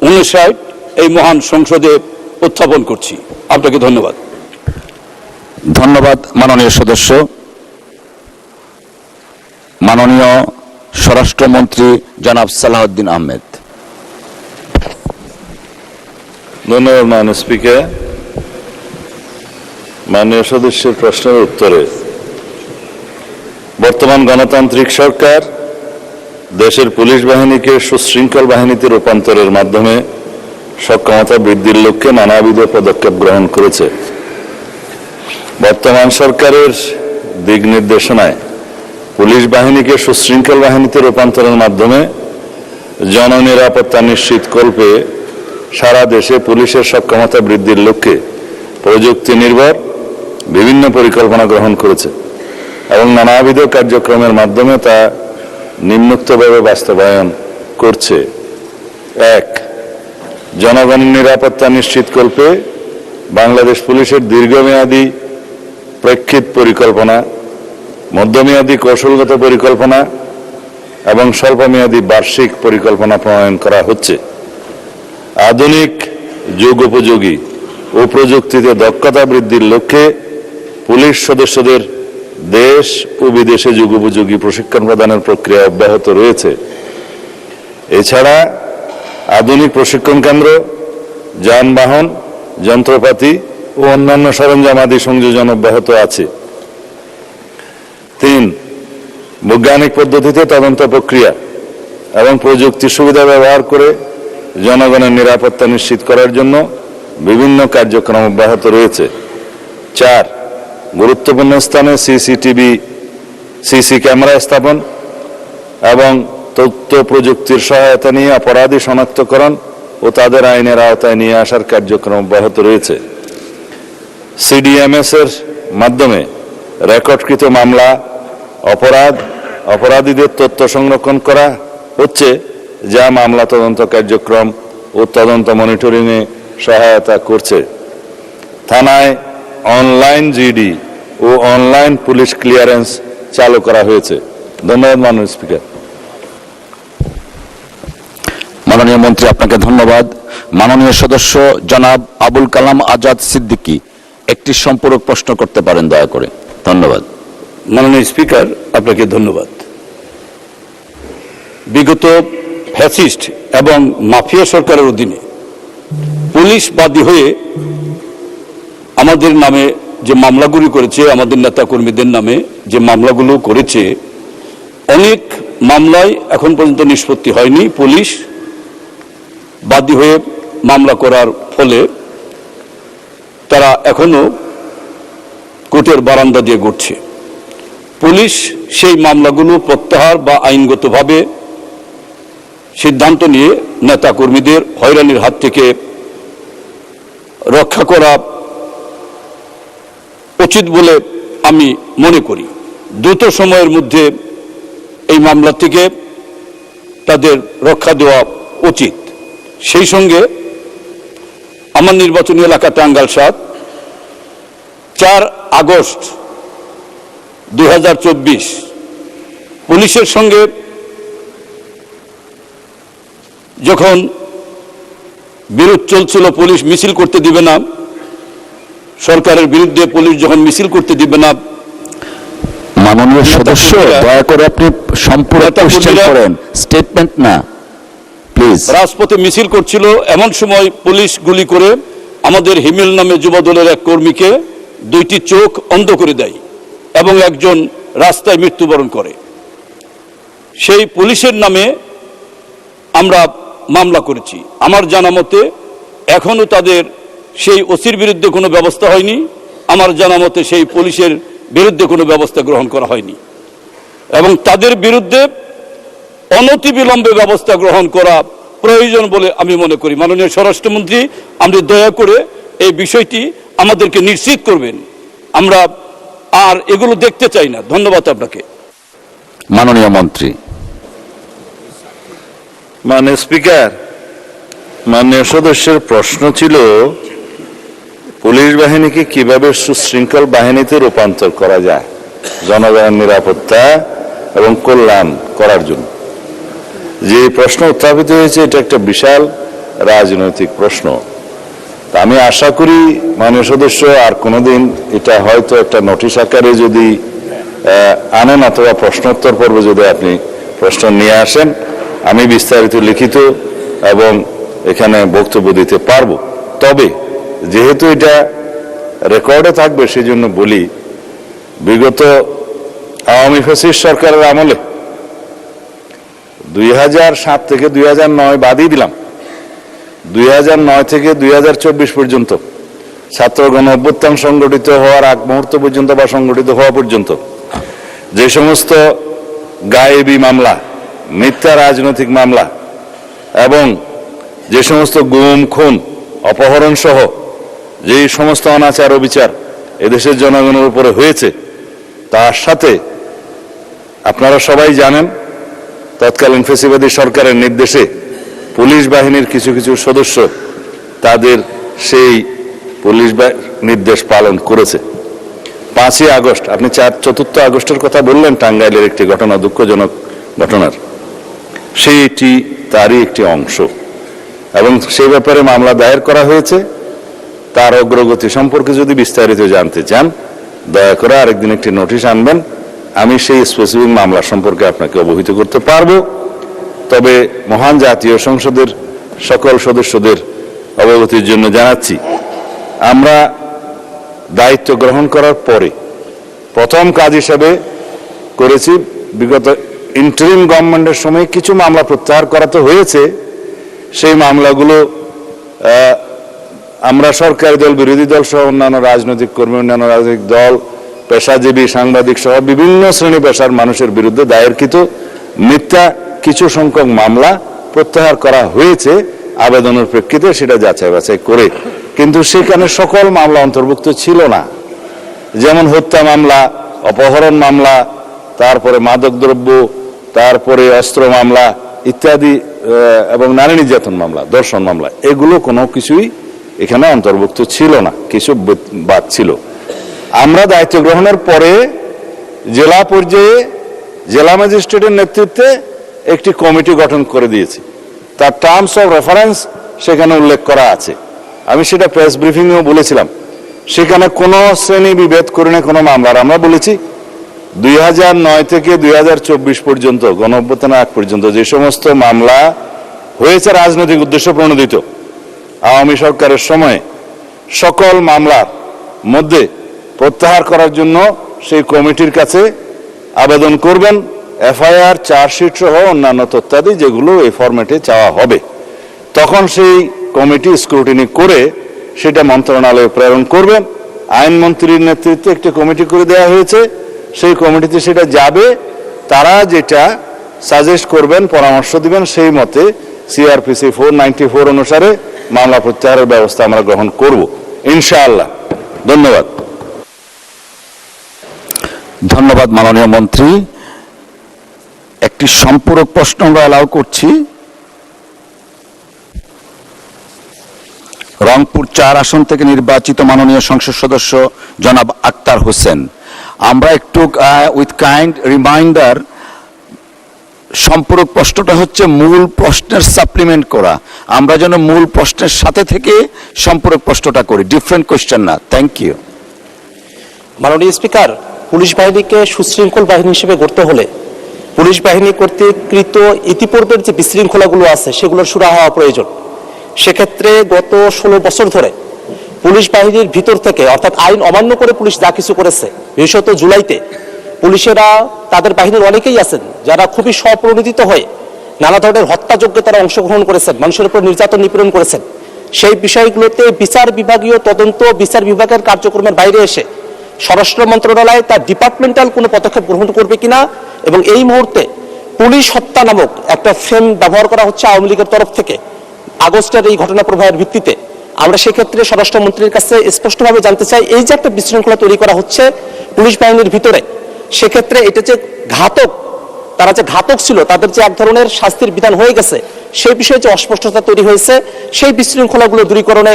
59 এই মহান সংসদে উত্থাপন করছি। আপনাকে ধন্যবাদ। ধন্যবাদ মাননীয় সদস্য। মাননীয় স্বরাষ্ট্রমন্ত্রী জনাব সালাউদ্দিন আহমেদ। ধন্যবাদ মাননীয় স্পিকার। মাননীয় সদস্যের প্রশ্নের উত্তরে, বর্তমান গণতান্ত্রিক সরকার দেশের পুলিশ বাহিনীকে সুশৃঙ্খল বাহিনীতে রূপান্তরের মাধ্যমে সক্ষমতা বৃদ্ধির লক্ষ্যে নানাবিধ পদক্ষেপ গ্রহণ করেছে। বর্তমান সরকারের দিক নির্দেশনায় পুলিশ বাহিনীকে সুশৃঙ্খল বাহিনীতে রূপান্তরের মাধ্যমে জননিরাপত্তা নিশ্চিতকল্পে সারা দেশে পুলিশের সক্ষমতা বৃদ্ধির লক্ষ্যে প্রযুক্তি নির্ভর বিভিন্ন পরিকল্পনা গ্রহণ করেছে এবং নানাবিধ কার্যক্রমের মাধ্যমে তা নিম্নোক্তভাবে বাস্তবায়ন করছে। 1. জনগণের নিরাপত্তা নিশ্চিতকল্পে বাংলাদেশ পুলিশের দীর্ঘমেয়াদী প্রেক্ষিত পরিকল্পনা, মধ্যমেয়াদী কৌশলগত পরিকল্পনা এবং স্বল্পমেয়াদী বার্ষিক পরিকল্পনা প্রণয়ন করা হচ্ছে। আধুনিক যুগ উপযোগী ও প্রযুক্তিতে দক্ষতা বৃদ্ধির লক্ষ্যে পুলিশ সদস্যদের দেশ ও বিদেশে যুগোপযোগী প্রশিক্ষণ প্রদানের প্রক্রিয়া অব্যাহত রয়েছে। এছাড়া আধুনিক প্রশিক্ষণ কেন্দ্র, যানবাহন, যন্ত্রপাতি ও অন্যান্য সরঞ্জাম আদি সংযোজন অব্যাহত আছে। 3. বৈজ্ঞানিক পদ্ধতিতে তদন্ত প্রক্রিয়া এবং প্রযুক্তির সুবিধা ব্যবহার করে জনগণের নিরাপত্তা নিশ্চিত করার জন্য বিভিন্ন কার্যক্রম অব্যাহত রয়েছে। 4. গুরুত্বপূর্ণ স্থানে সিসি ক্যামেরা স্থাপন এবং তথ্য প্রযুক্তির সহায়তা নিয়ে অপরাধী শনাক্তকরণ ও তাদের আইনের আওতায় নিয়ে আসার কার্যক্রম অব্যাহত রয়েছে। সিডিএমএস এর মাধ্যমে রেকর্ডকৃত মামলা, অপরাধীদের তথ্য সংরক্ষণ করা হচ্ছে, যা মামলা তদন্ত কার্যক্রম ও তদন্ত মনিটরিংয়ে সহায়তা করছে। থানায় অনলাইন জিডি ও অনলাইন পুলিশ ক্লিয়ারেন্স চালু করা হয়েছে। ধন্যবাদ মাননীয় স্পিকার। মাননীয় মন্ত্রী, আপনাকে ধন্যবাদ। মাননীয় সদস্য জনাব আবুল কালাম আজাদ সিদ্দিকী একটি সম্পূরক প্রশ্ন করতে পারেন দয়া করে। ধন্যবাদ। মাননীয় স্পিকার, আপনাকে ধন্যবাদ। বিগত ফ্যাসিস্ট এবং মাফিয়া সরকারের অধীনে পুলিশ বাদী হয়ে আমাদের নামে যে মামলাগুলি করেছে, আমাদের নেতাকর্মীদের নামে যে মামলাগুলো করেছে, অনেক মামলায় এখন পর্যন্ত নিষ্পত্তি হয়নি। পুলিশ বাদী হয়ে মামলা করার ফলে তারা এখনো কোর্টের বারান্দা দিয়ে ঘুরছে। পুলিশ সেই মামলাগুলো প্রত্যাহার বা আইনগতভাবে সিদ্ধান্ত নিয়ে নেতাকর্মীদের হয়রানির হাত থেকে রক্ষা করা উচিত বলে আমি মনে করি। দ্রুত সময়ের মধ্যে এই মামলা থেকে তাদের রক্ষা দেওয়া উচিত। সেই সঙ্গে আমার নির্বাচনী এলাকা টাঙ্গাইল 4 আগস্ট 2024 পুলিশের সঙ্গে যখন বিরোধ চলছিল, পুলিশ মিছিল করতে দিবে না, সরকারের বিরুদ্ধে পুলিশ যখন মিছিল করতে দিবে না, মাননীয় সদস্য দয়া করে আপনি সম্পূরক কোশ্চেন করেন, স্টেটমেন্ট না প্লিজ। রাজপথে মিছিল করছিল, এমন সময় পুলিশ গুলি করে আমাদের হিমেল নামে যুবদলের এক কর্মীকে 2টি চোখ অন্ধ করে দেয় এবং একজন রাস্তায় মৃত্যুবরণ করে। সেই পুলিশের নামে আমরা মামলা করেছি। আমার জানা মতে এখনো তাদের সেই ওসির বিরুদ্ধে কোনো ব্যবস্থা হয়নি। আমার জানা মতে সেই পুলিশের বিরুদ্ধে কোনো ব্যবস্থা গ্রহণ করা হয়নি এবং তাদের বিরুদ্ধে অনতিবিলম্বে ব্যবস্থা গ্রহণ করা প্রয়োজন বলে আমি মনে করি। মাননীয় স্বরাষ্ট্রমন্ত্রী, আপনি দয়া করে এই বিষয়টি আমাদেরকে নিশ্চিত করবেন। আমরা আর এগুলো দেখতে চাই না। ধন্যবাদ আপনাকে। মাননীয় মন্ত্রী। মাননীয় স্পিকার, মাননীয় সদস্যের প্রশ্ন ছিল পুলিশ বাহিনীকে কিভাবে সুশৃঙ্খল বাহিনীতে রূপান্তর করা যায় জনগণের নিরাপত্তা এবং কল্যাণ করার জন্য। যে প্রশ্ন উত্থাপিত হয়েছে এটা একটা বিশাল রাজনৈতিক প্রশ্ন। তা আমি আশা করি মাননীয় সদস্য আর কোনোদিন এটা হয়তো একটা নোটিশ আকারে যদি আনেন অথবা প্রশ্নোত্তর পর্বে যদি আপনি প্রশ্ন নিয়ে আসেন, আমি বিস্তারিত লিখিত এবং এখানে বক্তব্য দিতে পারবো। তবে যেহেতু এটা রেকর্ডে থাকবে সেজন্য বলি, বিগত আওয়ামী ফ্যাসিস্ট সরকারের আমলে 2007 থেকে 2009 বাদই দিলাম, 2009 থেকে 2024 পর্যন্ত ছাত্র গণ অভ্যুত্থান সংগঠিত হওয়ার আগ মুহূর্ত পর্যন্ত বা সংগঠিত হওয়া পর্যন্ত যে সমস্ত গায়েবী মামলা, মিথ্যা রাজনৈতিক মামলা এবং যে সমস্ত গুম, খুন, অপহরণ সহ যে সমস্ত অনাচার অবিচার এদেশের জনগণের উপরে হয়েছে, তার সাথে আপনারা সবাই জানেন তৎকালীন ফ্যাসিবাদী সরকারের নির্দেশে পুলিশ বাহিনীর কিছু কিছু সদস্য তাদের সেই পুলিশ নির্দেশ পালন করেছে। 5ই আগস্ট, আপনি 4 আগস্টের কথা বললেন, টাঙ্গাইলের একটি ঘটনা, দুঃখজনক ঘটনার, সেইটি তারই একটি অংশ এবং সেই ব্যাপারে মামলা দায়ের করা হয়েছে। তার অগ্রগতি সম্পর্কে যদি বিস্তারিত জানতে চান দয়া করে আরেকদিন একটি নোটিশ আনবেন, আমি সেই স্পেসিফিক মামলা সম্পর্কে আপনাকে অবহিত করতে পারবো। তবে মহান জাতীয় সংসদের সকল সদস্যদের অবগতির জন্য জানাচ্ছি, আমরা দায়িত্ব গ্রহণ করার পরে প্রথম কাজ হিসাবে করেছি, বিগত ইন্টারিম গভর্নমেন্টের সময় কিছু মামলা প্রত্যাহার করা তো হয়েছে, সেই মামলাগুলো আমরা সরকারি দল, বিরোধী দল সহ অন্যান্য রাজনৈতিক কর্মী, অন্যান্য রাজনৈতিক দল, পেশাজীবী, সাংবাদিক সহ বিভিন্ন শ্রেণী পেশার মানুষের বিরুদ্ধে দায়েরকৃত মিথ্যা কিছু সংখ্যক মামলা প্রত্যাহার করা হয়েছে আবেদনের প্রেক্ষিতে। সেটা যাচাই বাছাই করে কিন্তু সেখানে সকল মামলা অন্তর্ভুক্ত ছিল না। যেমন হত্যা মামলা, অপহরণ মামলা, তারপরে মাদকদ্রব্য, তারপরে অস্ত্র মামলা ইত্যাদি, এবং নারী নির্যাতন মামলা, ধর্ষণ মামলা, এগুলো কোনো কিছুই এখানে অন্তর্ভুক্ত ছিল না, কিছু বাদ ছিল। আমরা দায়িত্ব গ্রহণের পরে জেলা পর্যায়ে জেলা ম্যাজিস্ট্রেটের নেতৃত্বে একটি কমিটি গঠন করে দিয়েছি। তার টার্মস অফ রেফারেন্স সেখানে উল্লেখ করা আছে। আমি সেটা প্রেস ব্রিফিংয়েও বলেছিলাম। সেখানে কোনো শ্রেণী বিভেদ করে না কোনো মামলার। আমরা বলেছি 2009 থেকে 2024 পর্যন্ত, গণঅভ্যুত্থানের আগ পর্যন্ত যে সমস্ত মামলা হয়েছে রাজনৈতিক উদ্দেশ্য প্রণোদিত আওয়ামী সরকারের সময়ে, সকল মামলার মধ্যে প্রত্যাহার করার জন্য সেই কমিটির কাছে আবেদন করবেন, এফআইআর, চার্জশিট সহ অন্যান্য তথ্যাদি যেগুলো এই ফরম্যাটে চাওয়া হবে। তখন সেই কমিটি স্ক্রুটিনি করে সেটা মন্ত্রণালয়ে প্রেরণ করবেন। আইনমন্ত্রীর নেতৃত্বে একটি কমিটি করে দেওয়া হয়েছে, সেই কমিটিতে সেটা যাবে। তারা যেটা সাজেস্ট করবেন, পরামর্শ দিবেন, সেই মতে সিআরপিসি 494 অনুসারে মামলা প্রত্যাহারের ব্যবস্থা আমরা গ্রহণ করব ইনশাআল্লাহ। ধন্যবাদ। ধন্যবাদ মাননীয় মন্ত্রী। একটি সম্পূরক প্রশ্ন আমরা অ্যালাউ করছি। রংপুর 4 আসন থেকে নির্বাচিত মাননীয় সংসদ সদস্য জনাব আক্তার হোসেন। আমরা একটু উইথ কাইন্ড রিমাইন্ডার, সম্পূরক প্রশ্নটা হচ্ছে মূল প্রশ্নের সাপ্লিমেন্ট করা। আমরা যেন মূল প্রশ্নের সাথে থেকে সম্পূরক প্রশ্নটা করি, ডিফারেন্ট কোয়েশ্চেন না। Thank you. মাননীয় স্পিকার, পুলিশ বাহিনীকে সুশৃঙ্খল বাহিনী হিসেবে গড়তে হলে পুলিশ বাহিনী কর্তৃক কৃত ইতিপূর্বের যে বিশৃঙ্খলাগুলো আছে সেগুলোর সুরাহা হওয়া প্রয়োজন। সেক্ষেত্রে গত 16 বছর ধরে পুলিশ বাহিনীর ভিতর থেকে, অর্থাৎ আইন অমান্য করে পুলিশ যা কিছু করেছে, বিশেষত জুলাইতে পুলিশেরা, তাদের বাহিনীর অনেকেই আছেন যারা খুবই স্বপ্রণোদিত হয়ে নানা ধরনের হত্যাযজ্ঞে তারা অংশগ্রহণ করেছেন, মানুষের উপর নির্যাতন নিপীড়ন করেছেন। সেই বিষয়গুলোতে বিচার বিভাগীয় তদন্ত, বিচার বিভাগের কার্যক্রমের বাইরে এসে স্বরাষ্ট্র মন্ত্রণালয় তার ডিপার্টমেন্টাল কোনো পদক্ষেপ গ্রহণ করবে কিনা, এবং এই মুহূর্তে পুলিশ হত্যা নামক একটা ফ্রেম ব্যবহার করা হচ্ছে আওয়ামী লীগের তরফ থেকে আগস্টের এই ঘটনা প্রবাহের ভিত্তিতে। আমরা সেক্ষেত্রে স্বরাষ্ট্রমন্ত্রীর কাছে স্পষ্টভাবে জানতে চাই, এই যে একটা বিশৃঙ্খলা তৈরি করা হচ্ছে পুলিশ বাহিনীর ভিতরে, সেক্ষেত্রে এটা যে ঘাতক, তারা যে ঘাতক ছিল, তাদের যে এক ধরনের শাস্তির বিধান হয়ে গেছে, সেই বিষয়ে যে অস্পষ্টতা তৈরি হয়েছে, সেই বিশৃঙ্খলাগুলো দূরীকরণে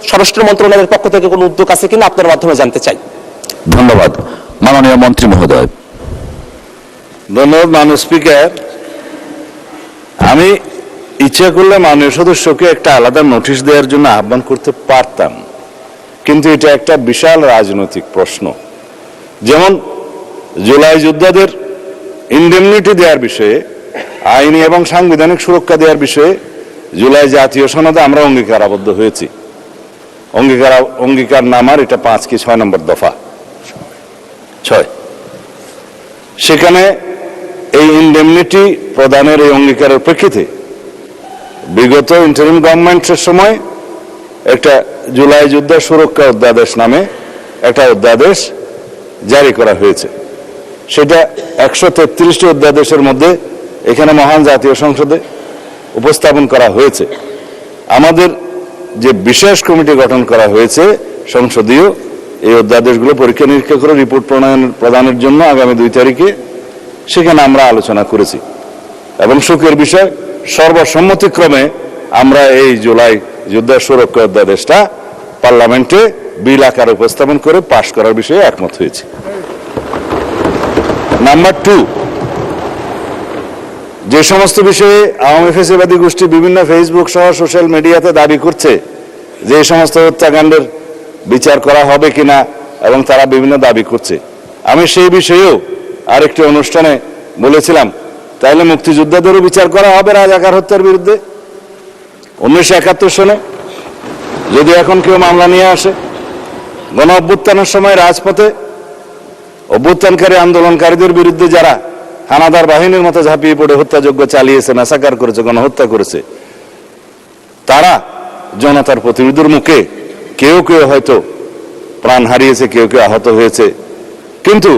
স্বরাষ্ট্র মন্ত্রণালয়ের পক্ষ থেকে কোনো উদ্যোগ আছে কিনা আপনার মাধ্যমে জানতে চাই। ধন্যবাদ মাননীয় মন্ত্রী মহোদয়। ধন্যবাদ মাননীয় স্পিকার। আমি ইচ্ছা করলে মাননীয় সদস্যকে একটা আলাদা নোটিশ দেওয়ার জন্য আহ্বান করতে পারতাম, কিন্তু এটা একটা বিশাল রাজনৈতিক প্রশ্ন। যেমন জুলাই যোদ্ধাদের ইনডেমনিটি দেওয়ার বিষয়ে, আইনি এবং সাংবিধানিক সুরক্ষা দেওয়ার বিষয়ে জুলাই জাতীয় সনদে আমরা অঙ্গীকার আবদ্ধ হয়েছি। অঙ্গীকার নামার এটা 5 কি 6 নম্বর দফা 6। সেখানে এই ইনডেমনিটি প্রদানের এই অঙ্গীকারের প্রেক্ষিতে বিগত ইন্টারিম গভর্নমেন্টের সময় একটা জুলাই যোদ্ধা সুরক্ষা অধ্যাদেশ নামে একটা অধ্যাদেশ জারি করা হয়েছে। সেটা 133টি অধ্যাদেশের মধ্যে এখানে মহান জাতীয় সংসদে উপস্থাপন করা হয়েছে। আমাদের যে বিশেষ কমিটি গঠন করা হয়েছে সংসদীয়, এই অধ্যাদেশগুলো পরীক্ষা নিরীক্ষা করে রিপোর্ট প্রদানের জন্য আগামী 2 তারিখে সেখানে আমরা আলোচনা করেছি, এবং সুখের বিষয় সর্বসম্মতিক্রমে আমরা এই জুলাই যোদ্ধা সুরক্ষা অধ্যাদেশটা পার্লামেন্টে বিল আকারে উপস্থাপন করে পাশ করার বিষয়ে একমত হয়েছে। নাম্বার 2, যে সমস্ত বিষয়ে আওয়ামী ফ্যাসিবাদী গোষ্ঠী বিভিন্ন ফেসবুক সহ সোশ্যাল মিডিয়াতে দাবি করছে যে এই সমস্ত হত্যাকাণ্ডের বিচার করা হবে কিনা, এবং তারা বিভিন্ন দাবি করছে, আমি সেই বিষয়েও আরেকটি অনুষ্ঠানে বলেছিলাম, তাহলে মুক্তিযোদ্ধাদেরও বিচার করা হবে রাজাকার হত্যার বিরুদ্ধে 1971 সনে। যদি এখন কেউ মামলা নিয়ে আসে, গণ অভ্যুত্থানের সময় রাজপথে অভ্যুত্থানকারী আন্দোলনকারীদের বিরুদ্ধে যারা হানাদার বাহিনীর মতো ঝাঁপিয়ে পড়ে হত্যাযজ্ঞ চালিয়েছে, ম্যাসাকার করেছে, গণহত্যা করেছে, তারা জনতার প্রতিরোধের মুখে কেউ কেউ হয়তো প্রাণ হারিয়েছে, কেউ কেউ আহত হয়েছে, কিন্তু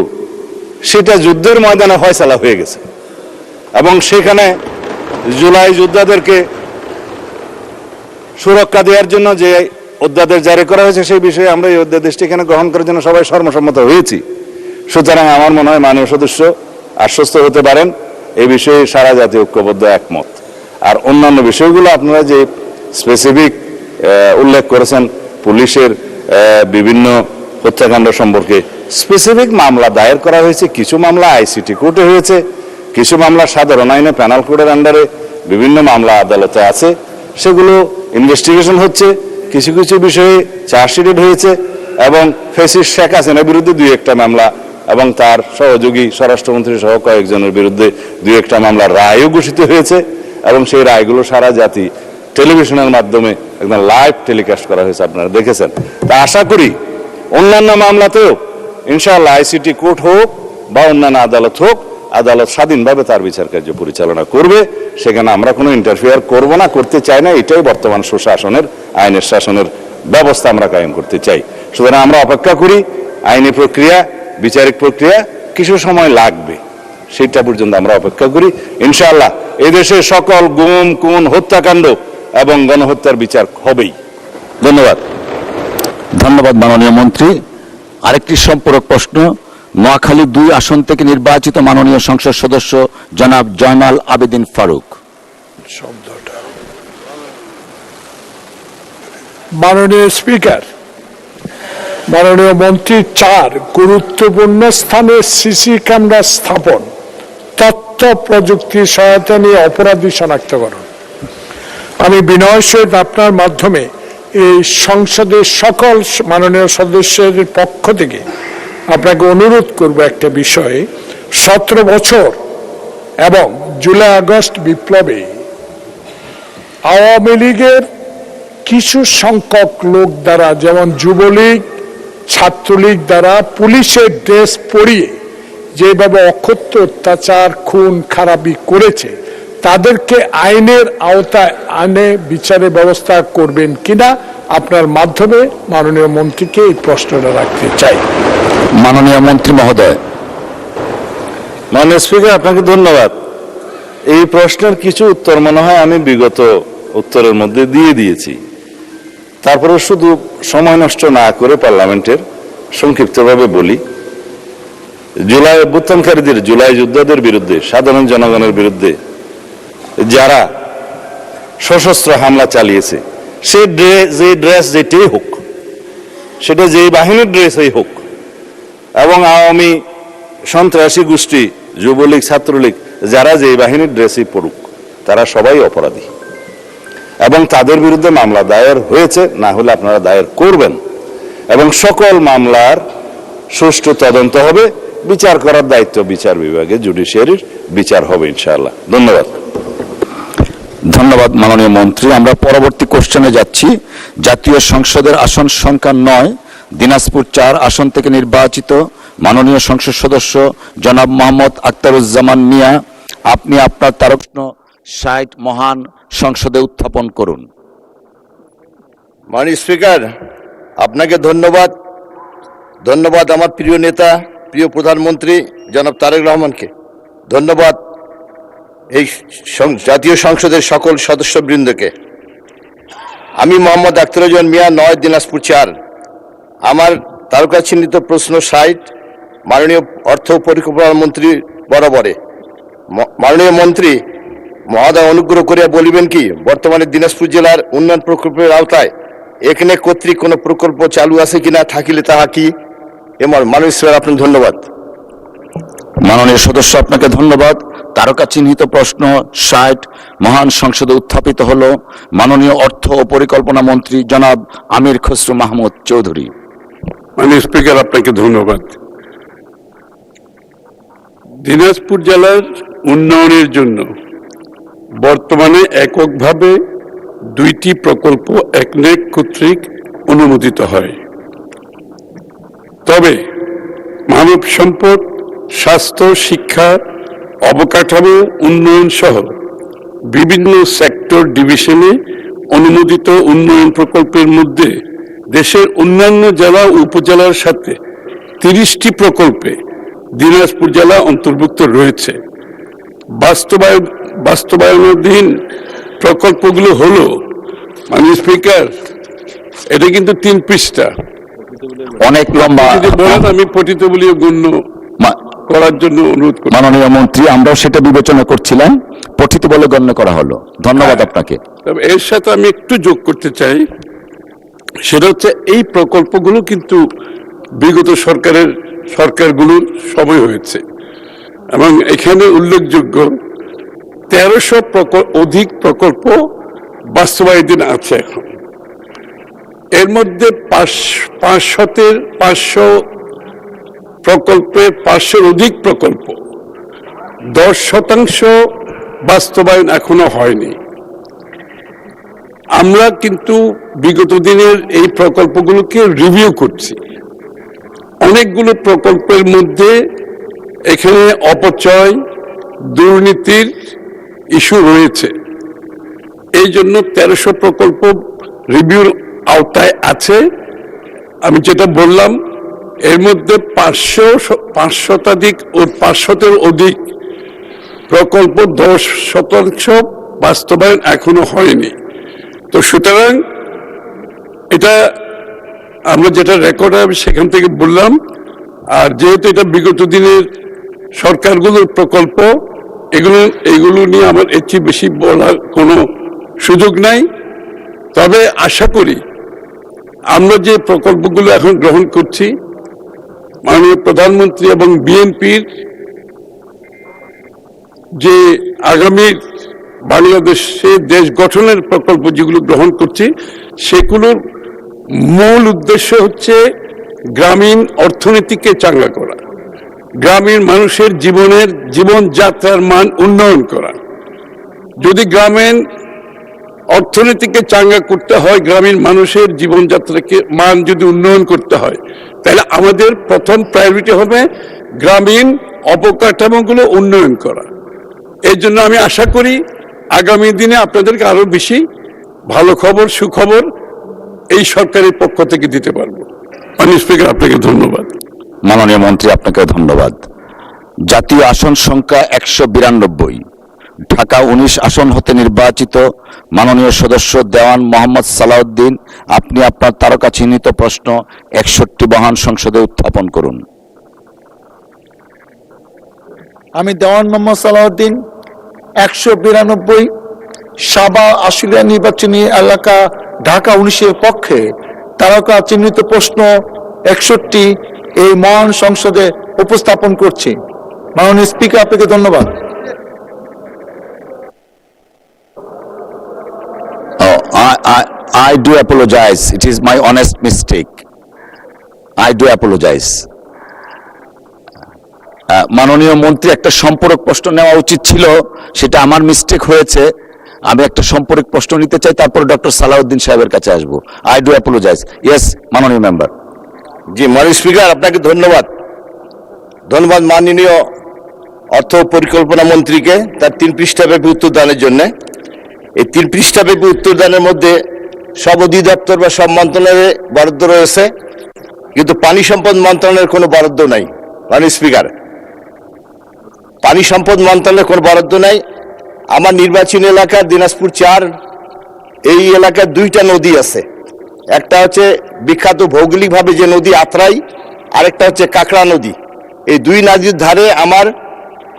সেটা যুদ্ধের ময়দানে ফয়সালা হয়ে গেছে। এবং সেখানে জুলাই যোদ্ধাদেরকে সুরক্ষা দেওয়ার জন্য যে অধ্যাদেশ জারি করা হয়েছে সেই বিষয়ে আমরা এই অধ্যাদেশটি এখানে গ্রহণ করার জন্য সবাই সর্বসম্মত হয়েছি। সুতরাং আমার মনে হয় মাননীয় সদস্য আশ্বস্ত হতে পারেন এই বিষয়ে সারা জাতি ঐক্যবদ্ধ একমত। আর অন্যান্য বিষয়গুলো আপনারা যে স্পেসিফিক উল্লেখ করেছেন পুলিশের বিভিন্ন হত্যাকাণ্ড সম্পর্কে স্পেসিফিক মামলা দায়ের করা হয়েছে, কিছু মামলা আইসিটি কোর্টে হয়েছে, কিছু মামলা সাধারণ আইনে প্যানাল কোডের আন্ডারে বিভিন্ন মামলা আদালতে আছে, সেগুলো ইনভেস্টিগেশন হচ্ছে। কিছু কিছু বিষয়ে চার্জশিট হয়েছে এবং ফেসিস শেখ হাসিনার বিরুদ্ধে 2-1টা মামলা এবং তার সহযোগী স্বরাষ্ট্রমন্ত্রী সহ কয়েকজনের বিরুদ্ধে 2-1টা মামলা রায়ও ঘোষিত হয়েছে এবং সেই রায়গুলো সারা জাতি টেলিভিশনের মাধ্যমে একদম লাইভ টেলিকাস্ট করা হয়েছে, আপনারা দেখেছেন। তা আশা করি অন্যান্য মামলাতেও ইনশাআল্লাহ আইসিটি কোর্ট হোক বা অন্যান্য আদালত হোক, আদালত স্বাধীনভাবে তার বিচার কার্য পরিচালনা করবে, সেখানে আমরা কোনো ইন্টারফিয়ার করব না, করতে চাই না। এটাই বর্তমান সুশাসনের আইনের শাসনের ব্যবস্থা আমরা কায়েম করতে চাই। সুতরাং আমরা অপেক্ষা করি, আইনি প্রক্রিয়া বিচারিক প্রক্রিয়া কিছু সময় লাগবে, সেটা পর্যন্ত আমরা অপেক্ষা করি। ইনশাআল্লাহ এদেশে সকল গুম খুন হত্যাকাণ্ড এবং গণহত্যার বিচার হবেই। ধন্যবাদ। ধন্যবাদ মাননীয় মন্ত্রী। আরেকটি সম্পূরক প্রশ্ন, নোয়াখালী 2 আসন থেকে নির্বাচিত মাননীয় সংসদ সদস্য জনাব জয়নাল আবেদিন ফারুক। মাননীয় স্পিকার, মাননীয় মন্ত্রী 4 গুরুত্বপূর্ণ স্থানে সিসি ক্যামেরা স্থাপন, তথ্য প্রযুক্তির সহায়তা নিয়ে অপরাধী শনাক্তকরণ। আমি বিনয়ের সহিত আপনার মাধ্যমে এই সংসদের সকল মাননীয় সদস্যদের পক্ষ থেকে আপনাকে অনুরোধ করব একটা বিষয়ে। 17 বছর এবং জুলাই আগস্ট বিপ্লবে আওয়ামী লীগের কিছু সংখ্যক লোক দ্বারা, যেমন যুবলীগ ছাত্রলীগ দ্বারা পুলিশের ড্রেস পরিয়ে যেভাবে অকথ্য অত্যাচার খুন খারাপি করেছে, তাদেরকে আইনের আওতায় আনে বিচারের ব্যবস্থা করবেন কিনা আপনার মাধ্যমে মাননীয় মন্ত্রীকে এই প্রশ্নটা রাখতে চাই। মাননীয় মন্ত্রী মহোদয়। মাননীয় স্পিকার, আপনাকে ধন্যবাদ। এই প্রশ্নের কিছু উত্তর মনে হয় আমি বিগত উত্তরের মধ্যে দিয়ে দিয়েছি। তারপরে শুধু সময় নষ্ট না করে পার্লামেন্টের সংক্ষিপ্তভাবে বলি, জুলাই অভ্যুত্থানকারীদের, জুলাই যোদ্ধাদের বিরুদ্ধে, সাধারণ জনগণের বিরুদ্ধে যারা সশস্ত্র হামলা চালিয়েছে, সে যে ড্রেস যেটাই হোক, সেটা যেই বাহিনীর ড্রেসই হোক, এবং আওয়ামী সন্ত্রাসী গোষ্ঠী যুবলীগ ছাত্রলীগ যারা যেই বাহিনীর ড্রেসই পড়ুক, তারা সবাই অপরাধী এবং তাদের বিরুদ্ধে মামলা দায়ের হয়েছে, না হলে আপনারা দায়ের করবেন এবং সকল মামলার সুষ্ঠু তদন্ত হবে। বিচার করার দায়িত্ব বিচার বিভাগে, জুডিশিয়ারির বিচার হবে ইনশাআল্লাহ। ধন্যবাদ। ধন্যবাদ মাননীয় মন্ত্রী। আমরা পরবর্তী কোশ্চেনে যাচ্ছি। জাতীয় সংসদের আসন সংখ্যা 9, দিনাজপুর 4 আসন থেকে নির্বাচিত মাননীয় সংসদ সদস্য জনাব মোহাম্মদ আখতারুজ্জামান মিয়া, আপনি আপনার প্রশ্ন 60 মহান সংসদে উত্থাপন করুন। মাননীয় স্পিকার, আপনাকে ধন্যবাদ। ধন্যবাদ আমার প্রিয় নেতা, প্রিয় প্রধানমন্ত্রী জনাব তারেক রহমানকে। ধন্যবাদ এই জাতীয় সংসদের সকল সদস্যবৃন্দকে। আমি মোহাম্মদ আখতারুজ্জামান মিয়া, 9 দিনাজপুর 4। আমার তারকা চিহ্নিত প্রশ্ন 60 মাননীয় অর্থ ও পরিকল্পনা মন্ত্রী বরাবরে। মাননীয় মন্ত্রী মহোদয়, অনুগ্রহ করিয়া বলিবেন কি বর্তমানে দিনাজপুর জেলার উন্নয়ন প্রকল্পের আওতায় এখানে কর্তৃক কোনো প্রকল্প চালু আছে কিনা, থাকিলে তাহা কি? মাননীয় স্যার, আপনার ধন্যবাদ। মাননীয় সদস্য, আপনাকে ধন্যবাদ। তারকা চিহ্নিত প্রশ্ন 60 মহান সংসদে উত্থাপিত হলো মাননীয় অর্থ ও পরিকল্পনা মন্ত্রী জনাব আমির খসরু মাহমুদ চৌধুরী। মাননীয় স্পিকার, আপনাকে ধন্যবাদ। দিনাজপুর জেলার উন্নয়নের জন্য বর্তমানে এককভাবে 2টি প্রকল্প একনেক কর্তৃক অনুমোদিত হয়। তবে মানব সম্পদ, স্বাস্থ্য, শিক্ষা, অবকাঠামো উন্নয়ন সহ বিভিন্ন সেক্টর ডিভিশনে অনুমোদিত উন্নয়ন প্রকল্পের মধ্যে দেশের অন্যান্য জেলা ও উপজেলার সাথে 30টি প্রকল্পে দিনাজপুর জেলা অন্তর্ভুক্ত রয়েছে। বাস্তবায়নাধীন প্রকল্পগুলো হলো, মাননীয় স্পিকার, এটা কিন্তু 3 পৃষ্ঠা। অনেক লম্বা। যদি বলেন আমি পঠিত বলিও গণ্য মা- করার জন্য অনুরোধ করি। মাননীয় মন্ত্রী, আমরাও সেটা বিবেচনা করছিলাম, পঠিত বলে গণ্য করা হলো। ধন্যবাদ আপনাকে। তবে এর সাথে আমি একটু যোগ করতে চাই, সেটা হচ্ছে এই প্রকল্পগুলো কিন্তু বিগত সরকারগুলোর সময় হয়েছে এবং এখানে উল্লেখযোগ্য 1300 অধিক প্রকল্প বাস্তবায়িত আছে এখন। এর মধ্যে 500 প্রকল্পের 500 অধিক প্রকল্প 10% বাস্তবায়ন এখনো হয়নি। আমরা কিন্তু বিগত দিনের এই প্রকল্পগুলোকে রিভিউ করছি। অনেকগুলো প্রকল্পের মধ্যে এখানে অপচয়, দুর্নীতির ইস্যু রয়েছে। এই জন্য 1300 প্রকল্প রিভিউর আওতায় আছে। আমি যেটা বললাম, এর মধ্যে 500 অধিক প্রকল্প 10% বাস্তবায়ন এখনো হয়নি। তো সুতরাং এটা আমরা যেটা রেকর্ড হবে সেখান থেকে বললাম। আর যেহেতু এটা বিগত দিনের সরকারগুলোর প্রকল্প, এগুলো নিয়ে আমার এর চেয়ে বেশি বলার কোনো সুযোগ নাই। তবে আশা করি আমরা যে প্রকল্পগুলো এখন গ্রহণ করছি, মাননীয় প্রধানমন্ত্রী এবং বিএনপির যে আগামী বাংলাদেশে দেশ গঠনের প্রকল্প যেগুলো গ্রহণ করছি, সেগুলোর মূল উদ্দেশ্য হচ্ছে গ্রামীণ অর্থনীতিকে চাঙ্গা করা, গ্রামীণ মানুষের জীবনযাত্রার মান উন্নয়ন করা। যদি গ্রামীণ অর্থনীতিকে চাঙ্গা করতে হয়, গ্রামীণ মানুষের জীবনযাত্রাকে মান যদি উন্নয়ন করতে হয়, তাহলে আমাদের প্রথম প্রায়োরিটি হবে গ্রামীণ অবকাঠামোগুলো উন্নয়ন করা। এই জন্য আমি আশা করি আগামী দিনে আপনাদেরকে আরো বেশি ভালো খবর, সুখবর এই সরকারের পক্ষ থেকে দিতে পারবো। মাননীয় স্পিকার, আপনাকে ধন্যবাদ। মাননীয় মন্ত্রী, আপনাকেও ধন্যবাদ। জাতীয় আসন সংখ্যা 192, ঢাকা 19 আসন হতে নির্বাচিত মাননীয় সদস্য দেওয়ান মোহাম্মদ সালাউদ্দিন, আপনি আপনার তারকা চিহ্নিত প্রশ্ন 61 মহান সংসদে উত্থাপন করুন। আমি দেওয়ান মোহাম্মদ সালাউদ্দিন 192 সাবা আশুলিয়া নির্বাচনী এলাকা ঢাকা 19-এর পক্ষে তারকা চিহ্নিত প্রশ্ন 61 এই মহান সংসদে উপস্থাপন করছি। মাননীয় স্পিকার, আপনাকে ধন্যবাদ। Oh, I do apologize. It is my honest mistake. I do apologize. মাননীয় মন্ত্রী, একটা সম্পূরক প্রশ্ন নেওয়া উচিত ছিল, সেটা আমার মিস্টেক হয়েছে। আমি একটা সম্পূরক প্রশ্ন নিতে চাই, তারপর ডক্টর সালাউদ্দিন সাহেবের কাছে আসবো। I do apologise. ইয়েস, মাননীয় মেম্বার। জি, মাননীয় স্পিকার, আপনাকে ধন্যবাদ। ধন্যবাদ মাননীয় অর্থ পরিকল্পনা মন্ত্রীকে তার 3 পৃষ্ঠাব্যাপী উত্তরদানের জন্য। এই 3 পৃষ্ঠাব্যাপী উত্তরদানের মধ্যে সব অধিদপ্তর বা সব মন্ত্রণালয়ে বরাদ্দ রয়েছে, কিন্তু পানি সম্পদ মন্ত্রণালয়ের কোনো বরাদ্দ নাই। মাননীয় স্পিকার, পানি সম্পদ মন্ত্রণালয়ের কোনো বরাদ্দ নাই। আমার নির্বাচনী এলাকা দিনাজপুর 4, এই এলাকার 2টা নদী আছে। একটা হচ্ছে বিখ্যাত ভৌগোলিকভাবে যে নদী আত্রাই, আরেকটা হচ্ছে কাকড়া নদী। এই 2 নদীর ধারে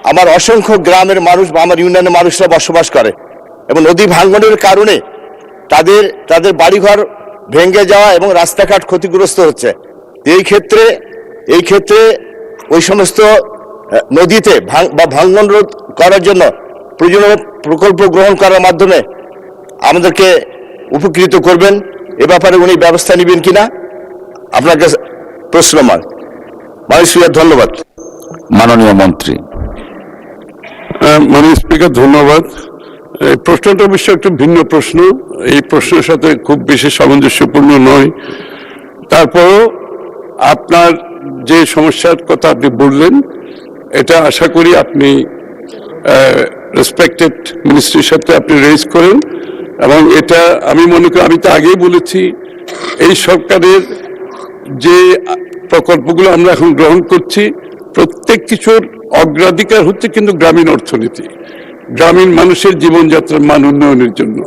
আমার অসংখ্য গ্রামের মানুষ বা আমার ইউনিয়নের মানুষরা বসবাস করে এবং নদী ভাঙ্গনের কারণে তাদের বাড়িঘর ভেঙে যাওয়া এবং রাস্তাঘাট ক্ষতিগ্রস্ত হচ্ছে। এই ক্ষেত্রে ওই সমস্ত নদীতে ভাঙ্গন রোধ করার জন্য প্রয়োজনীয় প্রকল্প গ্রহণ করার মাধ্যমে আমাদেরকে উপকৃত করবেন। এ ব্যাপারে উনি ব্যবস্থা নেবেন কিনা আপনার কাছে প্রশ্ন। মাননীয় স্পিকার, ধন্যবাদ। মাননীয় মন্ত্রী। মাননীয় স্পিকার, ধন্যবাদ। এই প্রশ্নটা অবশ্য একটু ভিন্ন প্রশ্ন, এই প্রশ্নের সাথে খুব বেশি সামঞ্জস্যপূর্ণ নয়। তারপরও আপনার যে সমস্যার কথা আপনি বললেন, এটা আশা করি আপনি রেসপেক্টেড মিনিস্ট্রির সাথে আপনি রেজ করেন এবং এটা আমি মনে করি, আমি তো আগেই বলেছি, এই সরকারের যে প্রকল্পগুলো আমরা এখন গ্রহণ করছি প্রত্যেক কিছুর অগ্রাধিকার হচ্ছে কিন্তু গ্রামীণ অর্থনীতি, গ্রামীণ মানুষের জীবনযাত্রার মান উন্নয়নের জন্য।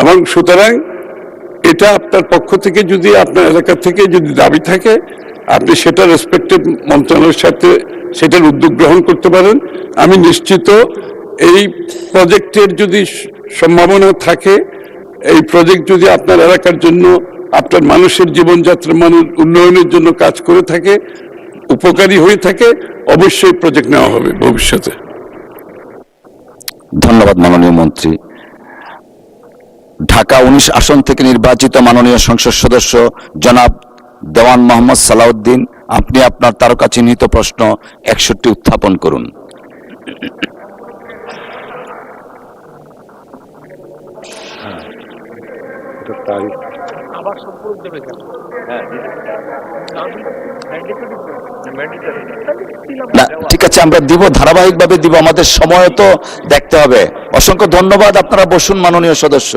এবং সুতরাং এটা আপনার পক্ষ থেকে যদি আপনার এলাকা থেকে যদি দাবি থাকে আপনি সেটা রেসপেক্টেড মন্ত্রণালয়ের সাথে সেটার উদ্যোগ গ্রহণ করতে পারেন। আমি নিশ্চিত এই প্রজেক্টের যদি সম্ভাবনা থাকে, এই প্রজেক্ট যদি আপনার এলাকার জন্য, আপনার মানুষের জীবনযাত্রার মান উন্নয়নের জন্য কাজ করে থাকে, উপকারী হয়ে থাকে, অবশ্যই প্রজেক্ট নেওয়া হবে ভবিষ্যতে। ধন্যবাদ মাননীয় মন্ত্রী। ঢাকা 19 আসন থেকে নির্বাচিত মাননীয় সংসদ সদস্য জনাব দেওয়ান মোহাম্মদ সালাউদ্দিন, আপনি আপনার তারকা চিহ্নিত প্রশ্ন 61 উত্থাপন করুন। না, ঠিক আছে, আমরা দিব, ধারাবাহিকভাবে দিব, আমাদের সময় তো দেখতে হবে। অসংখ্য ধন্যবাদ, আপনারা বসুন মাননীয় সদস্য।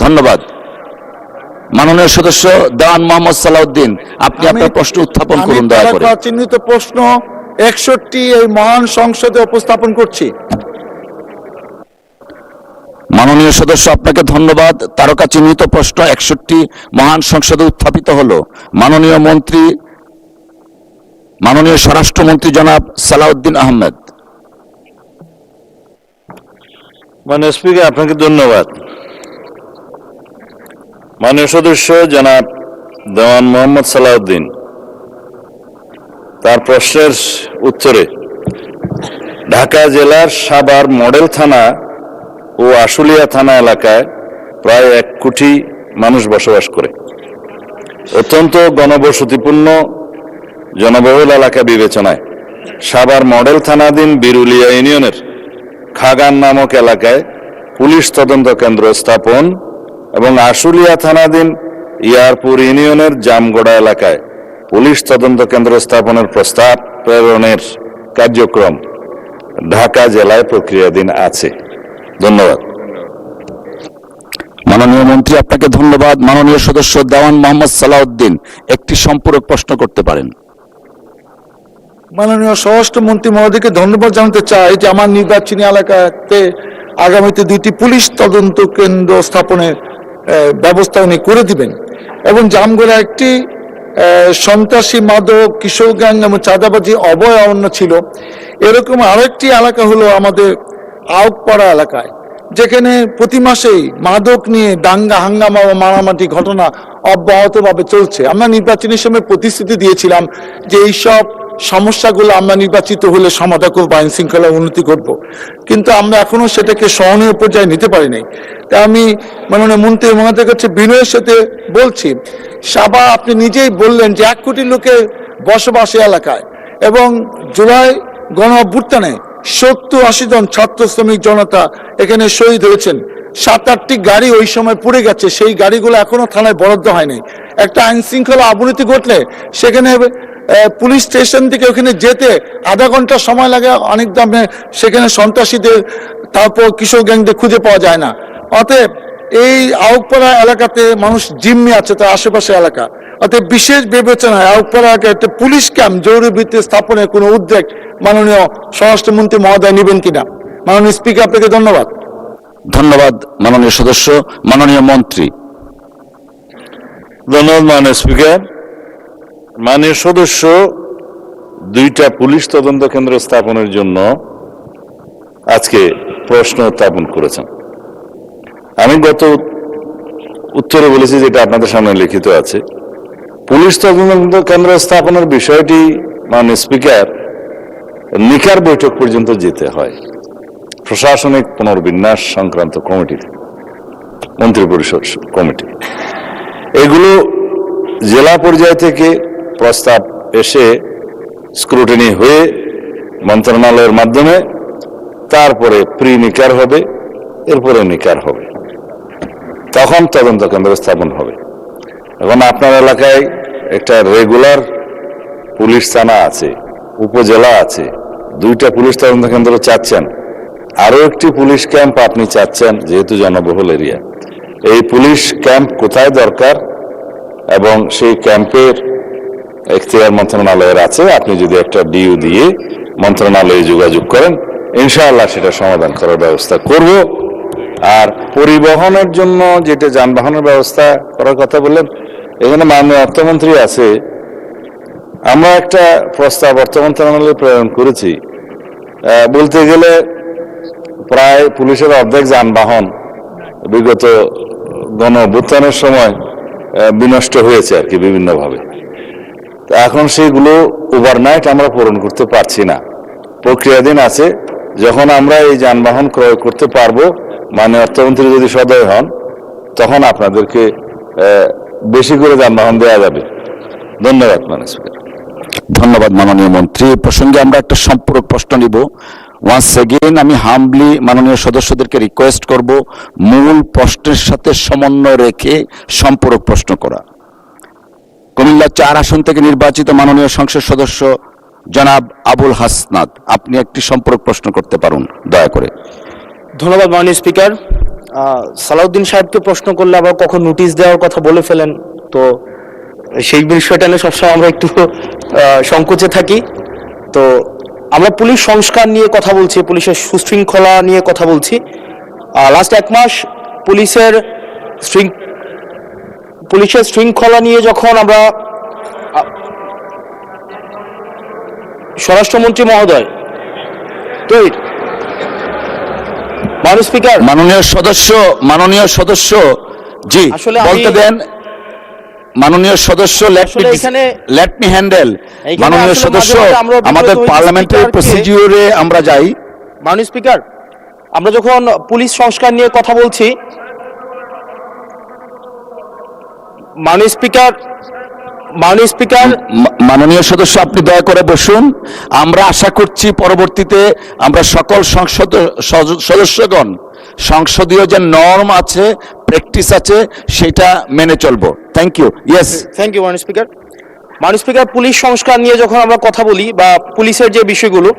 ধন্যবাদ মাননীয় সদস্য দেওয়ান মোহাম্মদ সালাউদ্দিন, আপনি আপনার প্রশ্ন উত্থাপন করুন দয়া করে। তারকা চিহ্নিত প্রশ্ন 61 এই মহান সংসদে উপস্থাপন করছি। মাননীয় সদস্য, আপনাকে ধন্যবাদ। তারকা চিহ্নিত প্রশ্ন 61 মহান সংসদে উত্থাপিত হলো। মাননীয় মন্ত্রী, মাননীয় স্বরাষ্ট্রমন্ত্রী জনাব সালাউদ্দিন আহমেদ। মাননীয় স্পিকার, আপনাকে ধন্যবাদ। মাননীয় সদস্য জনাব দেওয়ান মোহাম্মদ সালাউদ্দিন তার প্রশ্নের উত্তরে ঢাকা জেলার সাভার মডেল থানা ও আশুলিয়া থানা এলাকায় প্রায় 1 কোটি মানুষ বসবাস করে। অত্যন্ত ঘনবসতিপূর্ণ জনবহুল এলাকা বিবেচনায় সাভার মডেল থানাধীন বিরুলিয়া ইউনিয়নের খাগান নামক এলাকায় পুলিশ তদন্ত কেন্দ্র স্থাপন এবং আশুলিয়া থানাধীন ইয়ারপুর ইউনিয়নের জামগড়া এলাকায় পুলিশ তদন্ত কেন্দ্র স্থাপনের প্রস্তাব প্রেরণের কার্যক্রম ঢাকা জেলায় প্রক্রিয়াধীন আছে। ধন্যবাদ। মাননীয় মন্ত্রী, আপনাকে ধন্যবাদ। মাননীয় সদস্য দেওয়ান মোহাম্মদ সালাউদ্দিন একটি সম্পূরক প্রশ্ন করতে পারেন। মাননীয় স্বরাষ্ট্রমন্ত্রী মহোদয়কে ধন্যবাদ জানাতে চাই যে আমার নির্বাচনী এলাকাতে আগামীতে 2টি পুলিশ তদন্ত কেন্দ্র স্থাপনের ব্যবস্থা উনি করে দিবেন এবং জামগড়া একটি সন্ত্রাসী, মাদক, কিশোর গ্যাং এবং চাঁদাবাজি অভয়ারণ্য ছিল। এরকম আরেকটি এলাকা হলো আমাদের আউকপাড়া এলাকায়, যেখানে প্রতি মাসেই মাদক নিয়ে দাঙ্গা হাঙ্গামা ও মারামারি ঘটনা অব্যাহতভাবে চলছে। আমরা নির্বাচনী সময় প্রতিশ্রুতি দিয়েছিলাম যে এইসব সমস্যাগুলো আমরা নির্বাচিত হলে সমাধান করবো, আইন শৃঙ্খলা উন্নতি করব, কিন্তু আমরা এখনো সেটাকে সহনীয় পর্যায়ে নিতে পারি নাই। তাই আমি মাননীয় মন্ত্রী মহোদয়ের কাছে বিনয়ের সাথে বলছি, সাবা আপনি নিজেই বললেন যে 1 কোটি লোকের বসবাসী এলাকায় এবং জুলাই গণ অভ্যুত্থানে 70-80 জন ছাত্র শ্রমিক জনতা এখানে শহীদ হয়েছেন। 7-8টি গাড়ি ওই সময় পুড়ে গেছে, সেই গাড়িগুলো এখনো থানায় বরাদ্দ হয়নি। একটা আইন শৃঙ্খলা অবনতি ঘটলে সেখানে পুলিশ স্টেশন থেকে ওখানে যেতে আধা ঘন্টা সময় লাগে, অনেক দামে সেখানে সন্ত্রাসীদের তারপর কিশোর গ্যাংদের খুঁজে পাওয়া যায় না। অতএব এই আউকপাড়া এলাকাতে মানুষ জিম্মি আছে, তার আশেপাশে এলাকা, অতএব বিশেষ বিবেচনায় আউকপাড়া এলাকায় একটা পুলিশ ক্যাম্প জরুরি ভিত্তিতে স্থাপনের কোনো উদ্যোগ মাননীয় স্বরাষ্ট্রমন্ত্রী মহোদয় নেবেন কিনা। মাননীয় স্পিকার, আপনাকে ধন্যবাদ। ধন্যবাদ মাননীয় সদস্য। মাননীয় মন্ত্রী। ধন্যবাদ মাননীয় স্পিকার। মাননীয় সদস্য 2টা পুলিশ তদন্ত কেন্দ্র স্থাপনের জন্য আজকে প্রশ্ন উত্থাপন করেছেন। আমি গত উত্তরে বলেছি, যেটা আপনাদের সামনে লিখিত আছে, পুলিশ তদন্ত কেন্দ্র স্থাপনের বিষয়টি মাননীয় স্পিকার নিকার বৈঠক পর্যন্ত যেতে হয়, প্রশাসনিক পুনর্বিন্যাস সংক্রান্ত কমিটিতে, মন্ত্রিপরিষদ কমিটি। এগুলো জেলা পর্যায় থেকে প্রস্তাব এসে স্ক্রুটিনি হয়ে মন্ত্রণালয়ের মাধ্যমে তারপরে প্রি নিকার হবে, এরপরে নিকার হবে, তখন তদন্ত কেন্দ্র স্থাপন হবে। এখন আপনার এলাকায় একটা রেগুলার পুলিশ থানা আছে, উপজেলা আছে, 2টা পুলিশ তদন্ত কেন্দ্র চাচ্ছেন, আরো একটি পুলিশ ক্যাম্প আপনি চাচ্ছেন, যেহেতু জনবহুল এরিয়া। এই পুলিশ ক্যাম্প কোথায় দরকার এবং সেই ক্যাম্পের এখতিয়ার মন্ত্রণালয়ের আছে, আপনি যদি একটা ডিউ দিয়ে মন্ত্রণালয়ে যোগাযোগ করেন, ইনশাআল্লাহ সেটা সমাধান করার ব্যবস্থা করব। আর পরিবহনের জন্য যেটা যানবাহনের ব্যবস্থা করার কথা বললেন, এখানে মাননীয় অর্থমন্ত্রী আছে। আমরা একটা প্রস্তাব অর্থ মন্ত্রণালয়ে প্রেরণ করেছি। বলতে গেলে প্রায় পুলিশের অর্ধেক যানবাহন বিগত গণ অভ্যুত্থানের সময় বিনষ্ট হয়েছে আর কি বিভিন্নভাবে। তো এখন সেগুলো ওভারনাইট আমরা পূরণ করতে পারছি না, প্রক্রিয়াধীন আছে। যখন আমরা এই যানবাহন ক্রয় করতে পারবো, মাননীয় অর্থমন্ত্রী যদি সদয় হন, তখন আপনাদেরকে বেশি করে যানবাহন দেওয়া যাবে। ধন্যবাদ মাননীয় স্পিকার। ধন্যবাদ মাননীয় মন্ত্রী। এই প্রসঙ্গে আমরা একটা সম্পূরক প্রশ্ন নিব। ওয়ান্স এগেইন আমি হাম্বলি মাননীয় সদস্যদেরকে রিকোয়েস্ট করব মূল প্রশ্নের সাথে সমন্বয় রেখে সম্পূরক প্রশ্ন করা। কুমিল্লা 4 আসন থেকে নির্বাচিত মাননীয় সংসদ সদস্য জনাব আবুল হাসনাত, আপনি একটি সম্পূরক প্রশ্ন করতে পারুন দয়া করে। ধন্যবাদ মাননীয় স্পিকার। সালাউদ্দিন সাহেবকে প্রশ্ন করলে আবার কখন নোটিশ দেওয়ার কথা বলে ফেলেন, তো সেই বিষয়টা নিয়ে সবসময় আমরা একটু সংকোচে থাকি। তো আমরা পুলিশ সংস্কার নিয়ে কথা বলছি, পুলিশের সুশৃঙ্খলা নিয়ে কথা বলছি। লাস্ট 1 মাস পুলিশের শৃঙ্খলা নিয়ে যখন আমরা স্বরাষ্ট্রমন্ত্রী মহোদয়, তো মাননীয় স্পিকার, মাননীয় সদস্য জি আসলে বলতে দেন। মাননীয় সদস্য লেট মি হ্যান্ডেল। মাননীয় সদস্য, আমাদের পার্লামেন্টারি প্রসিডিউরে আমরা যাই। মাননীয় স্পিকার, আমরা যখন পুলিশ সংস্কার নিয়ে কথা বলছি, মাননীয় স্পিকার, মাননীয় সদস্য আপনি দয়া করে বসুন। আমরা আশা করছি পরবর্তীতে আমরা সকল সদস্যগণ সংসদীয় যে নর্ম আছে, প্র্যাকটিস আছে, সেটা মেনে চলবো। Thank you. Yes, thank you মাননীয় স্পিকার। মাননীয় স্পিকার, পুলিশ সংস্কার নিয়ে যখন আমরা কথা বলি বা পুলিশের যে বিষয়গুলো,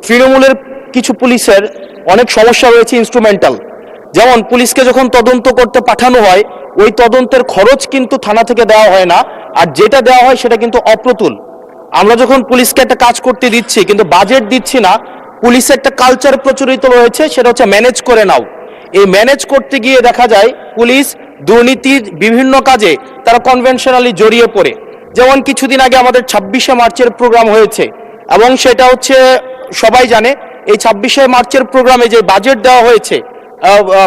তৃণমূলের কিছু পুলিশের অনেক সমস্যা রয়েছে ইনস্ট্রুমেন্টাল। যেমন পুলিশকে যখন তদন্ত করতে পাঠানো হয়, ওই তদন্তের খরচ কিন্তু থানা থেকে দেওয়া হয় না, আর যেটা দেওয়া হয় সেটা কিন্তু অপ্রতুল। আমরা যখন পুলিশকে একটা কাজ করতে দিচ্ছি কিন্তু বাজেট দিচ্ছি না, পুলিশের একটা কালচার প্রচলিত রয়েছে, সেটা হচ্ছে ম্যানেজ করে নাও। এই ম্যানেজ করতে গিয়ে দেখা যায় পুলিশ দুর্নীতির বিভিন্ন কাজে তারা কনভেনশনালি জড়িয়ে পড়ে। যেমন কিছুদিন আগে আমাদের 26শে মার্চের প্রোগ্রাম হয়েছে, এবং সেটা হচ্ছে সবাই জানে, এই 26শে মার্চের প্রোগ্রামে যে বাজেট দেওয়া হয়েছে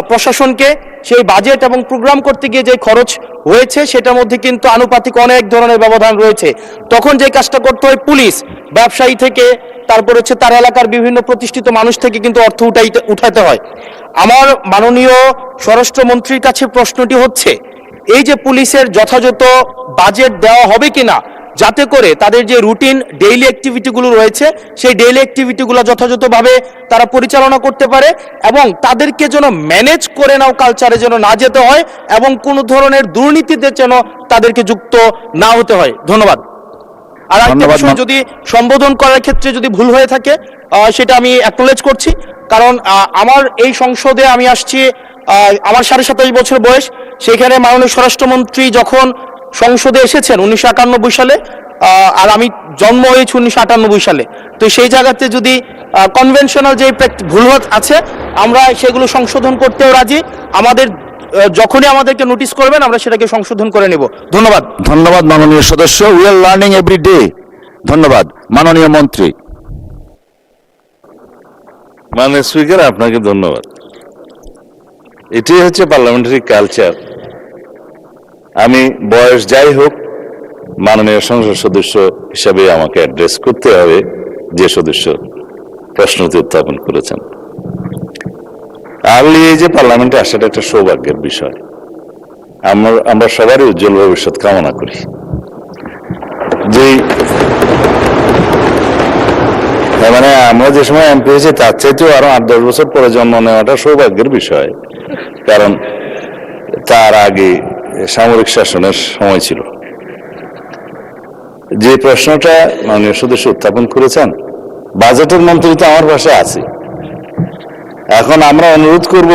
প্রশাসনকে, সেই বাজেট এবং প্রোগ্রাম করতে গিয়ে যে খরচ হয়েছে সেটার মধ্যে কিন্তু আনুপাতিক অনেক ধরনের ব্যবধান রয়েছে। তখন যে কাজটা করতে হয়, পুলিশ ব্যবসায়ী থেকে, তারপর হচ্ছে তার এলাকার বিভিন্ন প্রতিষ্ঠিত মানুষ থেকে কিন্তু অর্থ উঠাতে হয়। আমার মাননীয় স্বরাষ্ট্রমন্ত্রীর কাছে প্রশ্নটি হচ্ছে, এই যে পুলিশের যথাযথ বাজেট দেওয়া হবে কিনা, যাতে করে তাদের যে রুটিন ডেইলি অ্যাক্টিভিটিগুলো রয়েছে সেই ডেইলি অ্যাক্টিভিটিগুলো যথাযথভাবে তারা পরিচালনা করতে পারে, এবং তাদেরকে যেন ম্যানেজ করে নাও কালচারে যেন না যেতে হয়, এবং কোনো ধরনের দুর্নীতিতে যেন তাদেরকে যুক্ত না হতে হয়। ধন্যবাদ। আর একটা বিষয়, যদি সম্বোধন করার ক্ষেত্রে যদি ভুল হয়ে থাকে সেটা আমি অ্যাকনোলেজ করছি, কারণ আমার এই সংসদে আমি আসছি, আমার 27.5 বছর বয়স। সেখানে মাননীয় স্বরাষ্ট্রমন্ত্রী যখন সংসদে এসেছেন 1991 সালে, আর আমি জন্ম হয়েছি 1998 সালে। তো সেই জায়গাতে যদি কনভেনশনাল যে ভুল আছে, আমরা সেগুলো সংশোধন করতেও রাজি। আমাদের যখনই আমাদেরকে নোটিশ করবেন আমরা সেটাকে সংশোধন করে নেব। ধন্যবাদ। ধন্যবাদ মাননীয় সদস্য। We are learning every day. ধন্যবাদ মাননীয় মন্ত্রী। মাননীয় স্পিকার, আপনাকে ধন্যবাদ। এটাই হচ্ছে পার্লামেন্টারি কালচার। আমি বয়স যাই হোক, মাননীয় সংসদ সদস্য হিসাবে আমাকে অ্যাড্রেস করতে হবে যে সদস্য প্রশ্নটি উত্থাপন করেছেন। আর্লি এজে পার্লামেন্টে আসাটা একটা সৌভাগ্যের বিষয়। আমরা সবারই উজ্জ্বল ভবিষ্যৎ কামনা করি। মানে আমরা যে সময় এমপি হয়েছি তার চাইতেও আরো 8-10 বছর পরে জন্ম নেওয়াটা সৌভাগ্যের বিষয়, কারণ তার আগে সামরিক শাসনের সময় ছিল। যে প্রশ্নটা মাননীয় সদস্য উত্থাপন করেছেন, বাজেটের মন্ত্রী তো আমার পাশে আছে। এখন আমরা অনুরোধ করব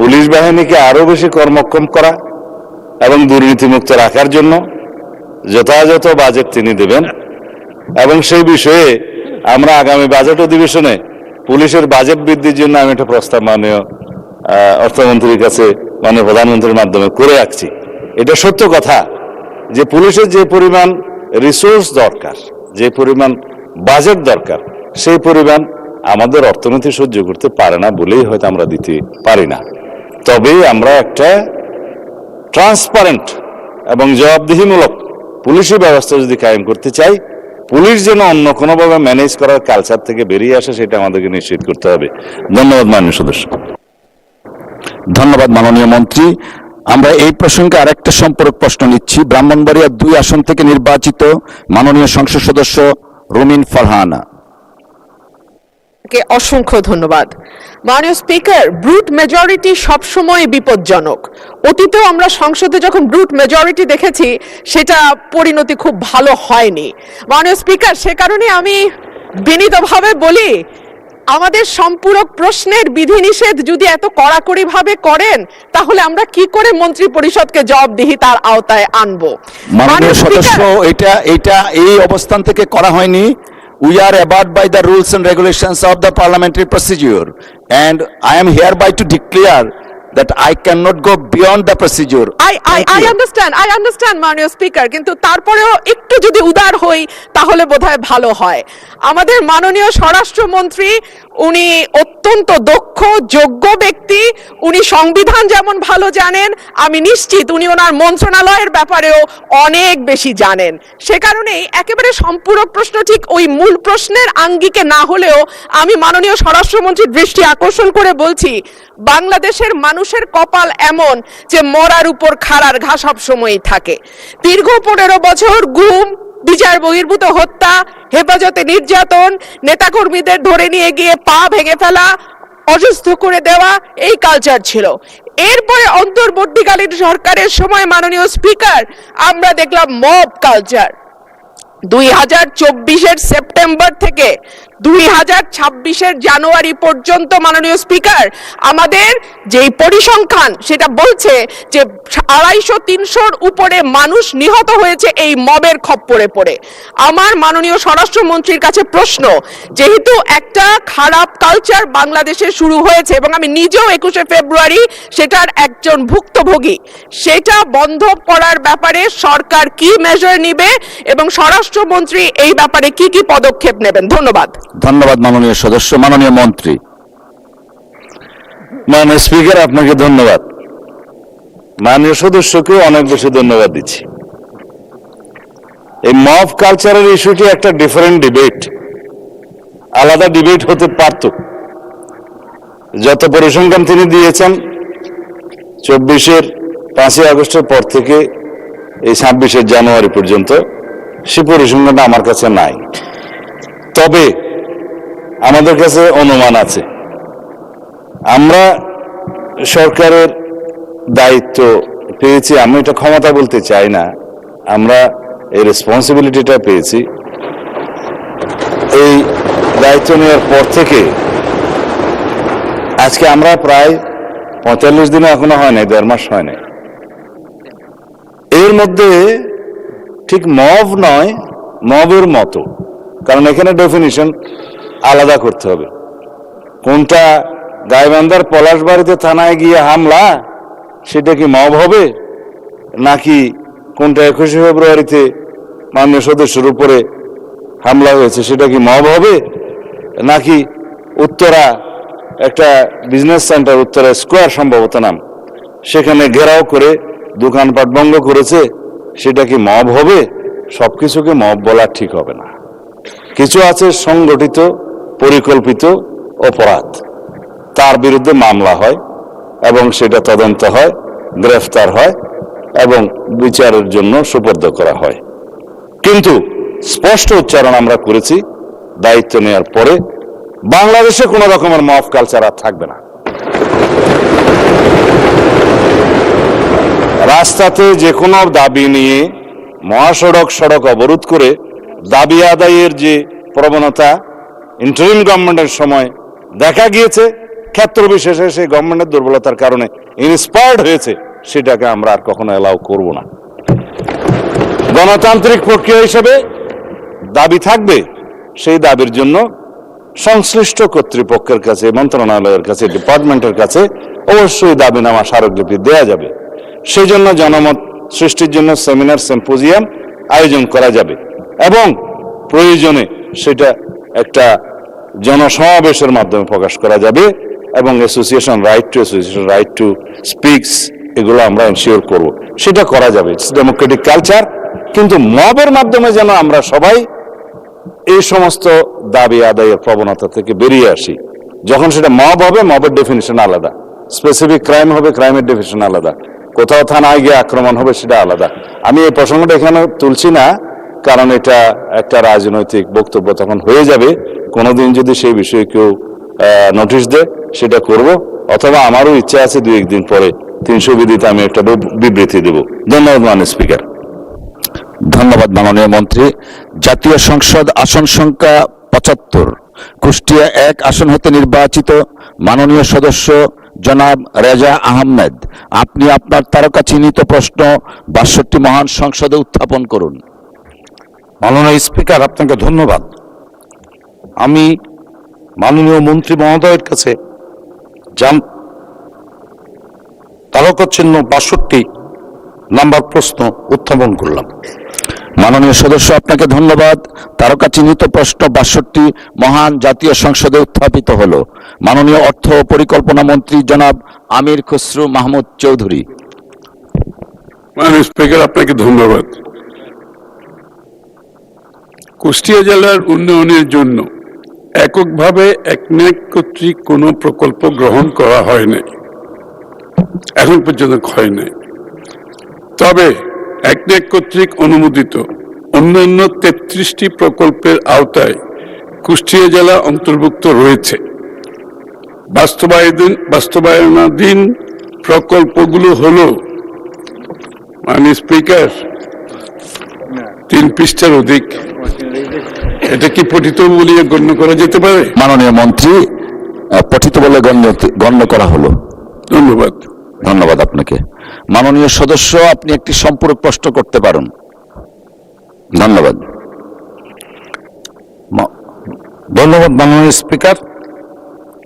পুলিশ বাহিনীকে আরো বেশি কর্মক্ষম করা এবং দুর্নীতিমুক্ত রাখার জন্য যথাযথ বাজেট তিনি দেবেন, এবং সেই বিষয়ে আমরা আগামী বাজেট অধিবেশনে পুলিশের বাজেট বৃদ্ধির জন্য আমি একটা প্রস্তাব মাননীয় অর্থমন্ত্রীর কাছে মাননীয় প্রধানমন্ত্রীর মাধ্যমে করে রাখছি। এটা সত্য কথা যে পুলিশের যে পরিমাণ রিসোর্স দরকার, যে পরিমাণ বাজেট দরকার, সেই পরিমাণ আমাদের অর্থনীতি সহ্য করতে পারে না বলেই হয়তো আমরা দিতে পারি না। তবে আমরা একটা ট্রান্সপারেন্ট এবং জবাবদিহিমূলক পুলিশি ব্যবস্থা যদি কায়েম করতে চাই, পুলিশ যেন অন্য কোনোভাবে ম্যানেজ করার কালচার থেকে বেরিয়ে আসে, সেটা আমাদেরকে নিশ্চিত করতে হবে। ধন্যবাদ মাননীয় সদস্য। ধন্যবাদ মাননীয় মন্ত্রী। আমরা এই প্রসঙ্গে আরেকটা সম্পর্ক প্রশ্ন নিচ্ছি। ব্রাহ্মণবাড়িয়া 2 আসন থেকে নির্বাচিত মাননীয় সংসদ সদস্য রুমিন ফারহানা। অসংখ্য ধন্যবাদ। মাননীয় স্পিকার, ব্রুট মেজরিটি সবসময় বিপজ্জনক। অতীতেও আমরা সংসদে যখন ব্রুট মেজরিটি দেখেছি, সেটা পরিণতি খুব ভালো হয়নি। মাননীয় স্পিকার, সে কারণে আমি বিনীতভাবে বলি, আমাদের সম্পূরক প্রশ্নের বিধিনিষেধ যদি এত কড়াকড়ি ভাবে করেন, তাহলে আমরা কি করে মন্ত্রী পরিষদকে জবাবদিহিতার আওতায় আনবো? মাননীয় সদস্য, এটা এই অবস্থান থেকে করা হয়নি। We are abided by the rules and regulations of the parliamentary procedure, and I am hereby to declare that I cannot go beyond the procedure. I understand মাননীয় স্পিকার, কিন্তু তারপরেও একটু যদি উদার হই তাহলে বোধহয় ভালো হয়। আমাদের মাননীয় স্বরাষ্ট্রমন্ত্রী, উনি অত্যন্ত দক্ষ যোগ্য ব্যক্তি। উনি সংবিধান যেমন ভালো জানেন, আমি নিশ্চিত উনি ওনার মন্ত্রণালয়ের ব্যাপারেও অনেক বেশি জানেন। সে কারণেই একেবারে সম্পূরক প্রশ্ন ঠিক ওই মূল প্রশ্নের আঙ্গিকে না হলেও আমি মাননীয় স্বরাষ্ট্রমন্ত্রীর দৃষ্টি আকর্ষণ করে বলছি, বাংলাদেশের মানুষের কপাল এমন যে মরার উপর খাড়ার ঘা সব সময়ই থাকে। দীর্ঘ 15 বছর গুম, বিচার বহির্ভূত হত্যা, হেফাজতে নির্যাতন, নেতাকর্মীদের ধরে নিয়ে গিয়ে পা ভেঙে ফেলা, অসুস্থ করে দেওয়া, এই কালচার ছিল। এরপরে অন্তর্বর্তীকালীন সরকারের সময় মাননীয় স্পিকার, আমরা দেখলাম মব কালচার। 2024-এর সেপ্টেম্বর থেকে 2026-এর জানুয়ারি পর্যন্ত মাননীয় স্পিকার, আমাদের যেই পরিসংখ্যান সেটা বলছে যে 250-300-র উপরে মানুষ নিহত হয়েছে এই মবের খপ্পরে পড়ে। আমার মাননীয় স্বরাষ্ট্রমন্ত্রীর কাছে প্রশ্ন, যেহেতু একটা খারাপ কালচার বাংলাদেশে শুরু হয়েছে এবং আমি নিজেও 21শে ফেব্রুয়ারি সেটার একজন ভুক্তভোগী, সেটা বন্ধ করার ব্যাপারে সরকার কি মেজার নেবে এবং স্বরাষ্ট্রমন্ত্রী এই ব্যাপারে কি কি পদক্ষেপ নেবেন? ধন্যবাদ। ধন্যবাদ মাননীয় সদস্য। মাননীয় মন্ত্রী। মাননীয় স্পিকার, আপনাকে ধন্যবাদ। মাননীয় সদস্যকেও অনেক বেশি ধন্যবাদ দিচ্ছি। এই মব কালচারের ইস্যুটি একটা ডিফারেন্ট ডিবেট, আলাদা ডিবেট হতে পারত। যত পরিসংখ্যান তিনি দিয়েছেন 24-এর 5ই আগস্টের পর থেকে এই 26-এর জানুয়ারি পর্যন্ত, সে পরিসংখ্যানটা আমার কাছে নাই। তবে আমাদের কাছে অনুমান আছে। আমরা সরকারের দায়িত্ব পেয়েছি, আমি এটা ক্ষমতা বলতে চাই না, আমরা এই রেসপন্সিবিলিটিটা পেয়েছি। এই দায়িত্ব নেওয়ার পর থেকে আজকে আমরা প্রায় 45 দিনও এখনো হয় নাই, 1.5 মাস হয় নাই। এর মধ্যে ঠিক মব নয়, মবের মতো, কারণ এখানে ডেফিনিশন আলাদা করতে হবে। কোনটা গাইবান্ধার পলাশবাড়িতে থানায় গিয়ে হামলা, সেটা কি মব হবে? নাকি কোনটা 21শে ফেব্রুয়ারিতে মাননীয় সদস্যের উপরে হামলা হয়েছে, সেটা কি মব হবে? নাকি উত্তরা একটা বিজনেস সেন্টার, উত্তরা স্কোয়ার সম্ভবত নাম, সেখানে ঘেরাও করে দোকানপাট বন্ধ করেছে, সেটা কি মব হবে? সবকিছুকে মব বলা ঠিক হবে না। কিছু আছে সংগঠিত পরিকল্পিত অপরাধ, তার বিরুদ্ধে মামলা হয় এবং সেটা তদন্ত হয়, গ্রেফতার হয় এবং বিচারের জন্য সুপর্দ করা হয়। কিন্তু স্পষ্ট উচ্চারণ আমরা করেছি দায়িত্ব নেওয়ার পরে, বাংলাদেশে কোনো রকমের মব কালচার আর থাকবে না। রাস্তাতে যে কোনো দাবি নিয়ে মহাসড়ক সড়ক অবরোধ করে দাবি আদায়ের যে প্রবণতা ইন্টারিম গভর্নমেন্টের সময় দেখা গিয়েছে, ক্ষেত্র বিশেষে সেই গভর্নমেন্টের দুর্বলতার কারণে ইন্সপায়ার্ড হয়েছে, সেটাকে আমরা আর কখনো অ্যালাউ করব না। গণতান্ত্রিক প্রক্রিয়া হিসেবে দাবি থাকবে, সেই দাবির জন্য সংশ্লিষ্ট কর্তৃপক্ষের কাছে, মন্ত্রণালয়ের কাছে, ডিপার্টমেন্টের কাছে অবশ্যই দাবিনামা স্মারকলিপি দেওয়া যাবে। সেই জন্য জনমত সৃষ্টির জন্য সেমিনার, সিম্পোজিয়াম আয়োজন করা যাবে এবং প্রয়োজনে সেটা একটা জনসমাবেশের মাধ্যমে প্রকাশ করা যাবে এবং অ্যাসোসিয়েশন রাইট টু স্পিকস এগুলো আমরা এনশিওর করব, সেটা করা যাবে। It's Democratic culture. কিন্তু মবের মাধ্যমে যেন আমরা সবাই এই সমস্ত দাবি আদায়ের প্রবণতা থেকে বেরিয়ে আসি। যখন সেটা মব হবে, মবের ডেফিনিশন আলাদা, স্পেসিফিক ক্রাইম হবে, ক্রাইমের ডেফিনিশন আলাদা, কোথাও থানায় গিয়ে আক্রমণ হবে সেটা আলাদা। আমি এই প্রসঙ্গটা এখানে তুলছি না, কারণ এটা একটা রাজনৈতিক বক্তব্য তখন হয়ে যাবে। কোনোদিন যদি সেই বিষয়ে কেউ নোটিশ দেয় সেটা করব, অথবা আমারও ইচ্ছা আছে 2-1 দিন পরে 300 বিধিতে আমি একটা বিবৃতি দেব। ধন্যবাদ মাননীয় স্পিকার। ধন্যবাদ মাননীয় মন্ত্রী। জাতীয় সংসদ আসন সংখ্যা 75, কুষ্টিয়া 1 আসন হতে নির্বাচিত মাননীয় সদস্য জনাব রেজা আহমেদ, আপনি আপনার তারকা চিহ্নিত প্রশ্ন 62 মহান সংসদে উত্থাপন করুন। মাননীয় স্পিকার, আপনাকে ধন্যবাদ। আমি মাননীয় মন্ত্রী মহোদয়ের কাছে তারকা চিহ্ন 62 নাম্বার প্রশ্ন উত্থাপন করলাম। মাননীয় সদস্য, আপনাকে ধন্যবাদ। তারকা চিহ্নিত প্রশ্ন 62 মহান জাতীয় সংসদে উত্থাপিত হলো। মাননীয় অর্থ ও পরিকল্পনা মন্ত্রী জনাব আমির খসরু মাহমুদ চৌধুরী। মাননীয় স্পিকার, আপনাকে ধন্যবাদ। কুষ্টিয়া জেলার উন্নয়নের জন্য এককভাবে একনেক কর্তৃক কোনো প্রকল্প গ্রহণ করা হয় নাই, এখন পর্যন্ত হয় নাই। তবে একনেক কর্তৃক অনুমোদিত অন্যান্য 33টি প্রকল্পের আওতায় কুষ্টিয়া জেলা অন্তর্ভুক্ত রয়েছে। বাস্তবায়নাধীন প্রকল্পগুলো হলো, মাননীয় স্পিকার, 3 পৃষ্ঠার অধিক। এটা কি পঠিত বলে গণ্য করা যেতে পারে? মাননীয় মন্ত্রী, পঠিত বলে গণ্য করা হলো। ধন্যবাদ। ধন্যবাদ আপনাকে। মাননীয় সদস্য, আপনি একটি সম্পূরক প্রশ্ন করতে পারেন। ধন্যবাদ। ধন্যবাদ মাননীয় স্পিকার।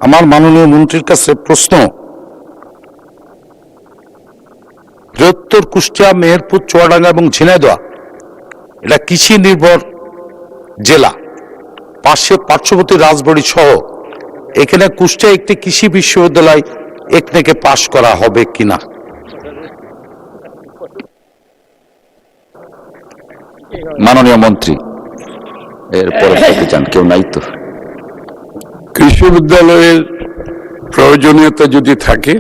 আমার মাননীয় মন্ত্রীর কাছে প্রশ্ন, বৃহত্তর কুষ্টিয়া, মেহেরপুর, চুয়াডাঙ্গা এবং ঝিনাইদহ এটা কৃষি নির্ভর জেলা, পার্শ্ববর্তী রাজবাড়ী সহ এখানে কুষ্টিয়া একটি কৃষি বিশ্ববিদ্যালয় একনেকে পাশ করা হবে কিনা? মাননীয় মন্ত্রী, এরপরে চান কেউ নাই তো? কৃষি বিদ্যালয়ের প্রয়োজনীয়তা যদি থাকে,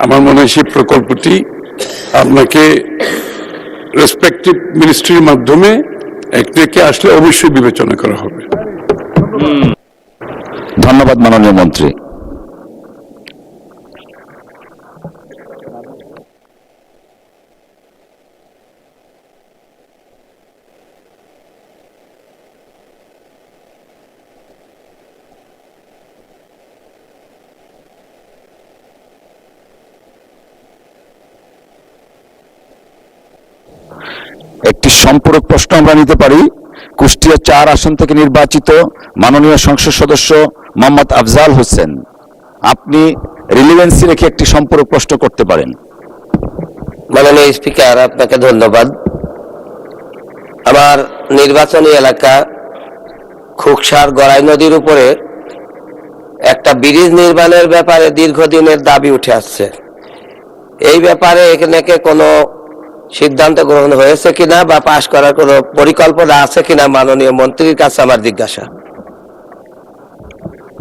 আমার মনে হয় সেই প্রকল্পটি আপনাকে রেসপেক্টিভ মিনিস্ট্রির মাধ্যমে একনেকে আসলে অবশ্যই বিবেচনা করা হবে। ধন্যবাদ মাননীয় মন্ত্রী। একটি সম্পূরক প্রশ্ন আমরা নিতে পারি। কুষ্টিয়া 4 আসন থেকে নির্বাচিত মাননীয় সংসদ সদস্য মোহাম্মদ আফজাল হোসেন, আপনি রিলিভেন্সি রেখে একটি সম্পূরক প্রশ্ন করতে পারেন। মাননীয় স্পিকার, আপনাকে ধন্যবাদ। আমার নির্বাচনী এলাকা খুকসার গড়াই নদীর উপরে একটা ব্রিজ নির্মাণের ব্যাপারে দীর্ঘদিনের দাবি উঠে আসছে। এই ব্যাপারে এখানে কোনো সিদ্ধান্ত গ্রহণ হয়েছে কিনা বা পাশ করার কোনো পরিকল্পনা আছে কিনা, মাননীয় মন্ত্রীর কাছে আমার জিজ্ঞাসা।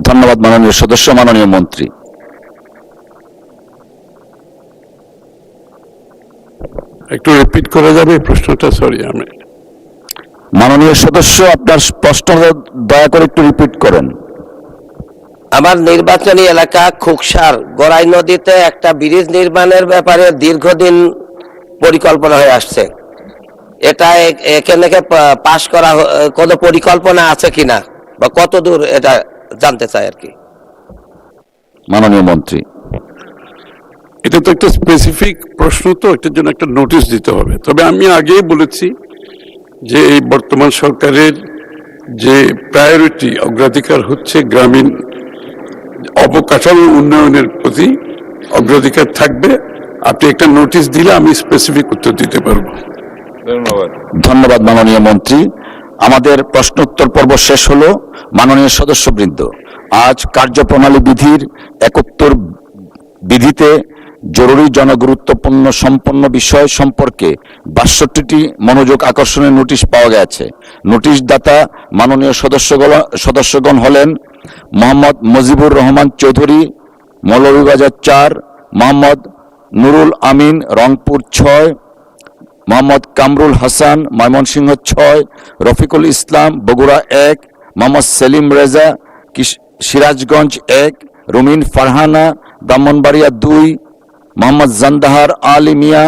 ধন্যবাদ মাননীয় সদস্য। মাননীয় মন্ত্রী, একটু রিপিট করা যাবে প্রশ্নটা? সরি, আমি মাননীয় সদস্য, আপনার প্রশ্ন দয়া করে একটু রিপিট করেন। আমার নির্বাচনী এলাকা খুকসার গড়াই নদীতে একটা ব্রিজ নির্মাণের ব্যাপারে দীর্ঘদিন পরিকল্পনা হয়ে আসছে। এটা এখানে পাশ করা কোনো পরিকল্পনা আছে কিনা বা কত দূর, এটা জানতে চাই আর কি। মাননীয় মন্ত্রী, এটা তো একটা স্পেসিফিক প্রশ্ন, তো এটার জন্য একটা নোটিশ দিতে হবে। তবে আমি আগেই বলেছি যে এই বর্তমান সরকারের যে প্রায়োরিটি অগ্রাধিকার হচ্ছে গ্রামীণ অবকাঠামো উন্নয়নের প্রতি অগ্রাধিকার থাকবে। আপনি একটা নোটিশ দিলে আমি স্পেসিফিক উত্তর দিতে পারবো। ধন্যবাদ মাননীয় মন্ত্রী। আমাদের প্রশ্নোত্তর পর্ব শেষ হলো। মাননীয় সদস্যবৃন্দ, আজ কার্যপ্রণালী বিধির 71 বিধিতে জরুরি জনগুরুত্বপূর্ণ সম্পন্ন বিষয় সম্পর্কে 62টি মনোযোগ আকর্ষণের নোটিশ পাওয়া গেছে। নোটিশ দাতা মাননীয় সদস্যগণ হলেন মোহাম্মদ মুজিবুর রহমান চৌধুরী, মৌলভীবাজার 4, মোহাম্মদ নুরুল আমিন, রংপুর 6, মোহাম্মদ কামরুল হাসান, ময়মনসিংহ 6, রফিকুল ইসলাম, বগুড়া 1, মোহাম্মদ সেলিম রেজা, সিরাজগঞ্জ 1, রুমিন ফারহানা, ব্রাহ্মণবাড়িয়া 2, মোহাম্মদ জান্দাহার আলী মিয়া,